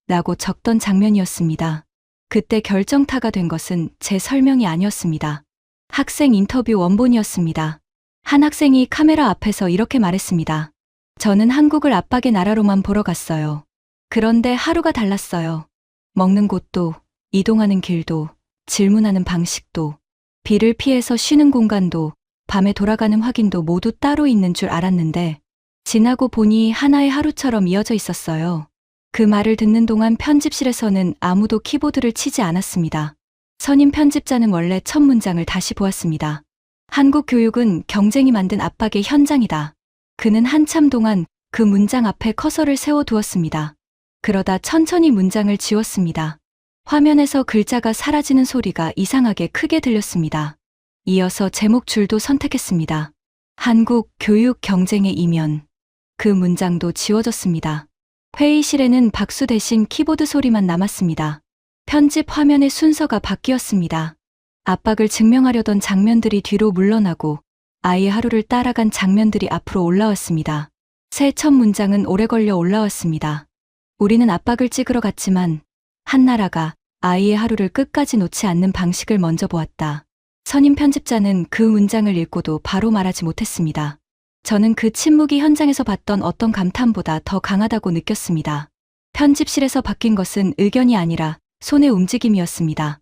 라고 적던 장면이었습니다. 그때 결정타가 된 것은 제 설명이 아니었습니다. 학생 인터뷰 원본이었습니다. 한 학생이 카메라 앞에서 이렇게 말했습니다. 저는 한국을 압박의 나라로만 보러 갔어요. 그런데 하루가 달랐어요. 먹는 곳도, 이동하는 길도, 질문하는 방식도, 비를 피해서 쉬는 공간도, 밤에 돌아가는 확인도 모두 따로 있는 줄 알았는데 지나고 보니 하나의 하루처럼 이어져 있었어요. 그 말을 듣는 동안 편집실에서는 아무도 키보드를 치지 않았습니다. 선임 편집자는 원래 첫 문장을 다시 보았습니다. 한국 교육은 경쟁이 만든 압박의 현장이다. 그는 한참 동안 그 문장 앞에 커서를 세워두었습니다. 그러다 천천히 문장을 지웠습니다. 화면에서 글자가 사라지는 소리가 이상하게 크게 들렸습니다. 이어서 제목 줄도 선택했습니다. 한국 교육 경쟁의 이면. 그 문장도 지워졌습니다. 회의실에는 박수 대신 키보드 소리만 남았습니다. 편집 화면의 순서가 바뀌었습니다. 압박을 증명하려던 장면들이 뒤로 물러나고 아이의 하루를 따라간 장면들이 앞으로 올라왔습니다. 새 첫 문장은 오래 걸려 올라왔습니다. 우리는 압박을 찍으러 갔지만 한나라가 아이의 하루를 끝까지 놓지 않는 방식을 먼저 보았다. 선임 편집자는 그 문장을 읽고도 바로 말하지 못했습니다. 저는 그 침묵이 현장에서 봤던 어떤 감탄보다 더 강하다고 느꼈습니다. 편집실에서 바뀐 것은 의견이 아니라 손의 움직임이었습니다.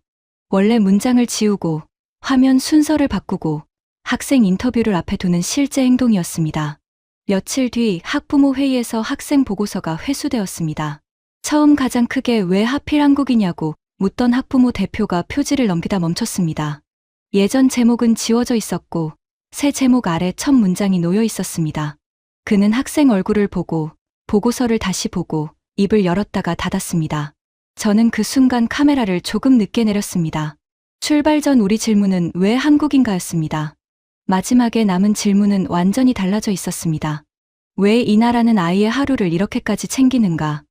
원래 문장을 지우고 화면 순서를 바꾸고 학생 인터뷰를 앞에 두는 실제 행동이었습니다. 며칠 뒤 학부모 회의에서 학생 보고서가 회수되었습니다. 처음 가장 크게 왜 하필 한국이냐고 묻던 학부모 대표가 표지를 넘기다 멈췄습니다. 예전 제목은 지워져 있었고 새 제목 아래 첫 문장이 놓여 있었습니다. 그는 학생 얼굴을 보고 보고서를 다시 보고 입을 열었다가 닫았습니다. 저는 그 순간 카메라를 조금 늦게 내렸습니다. 출발 전 우리 질문은 왜 한국인가였습니다. 마지막에 남은 질문은 완전히 달라져 있었습니다. 왜 이 나라는 아이의 하루를 이렇게까지 챙기는가?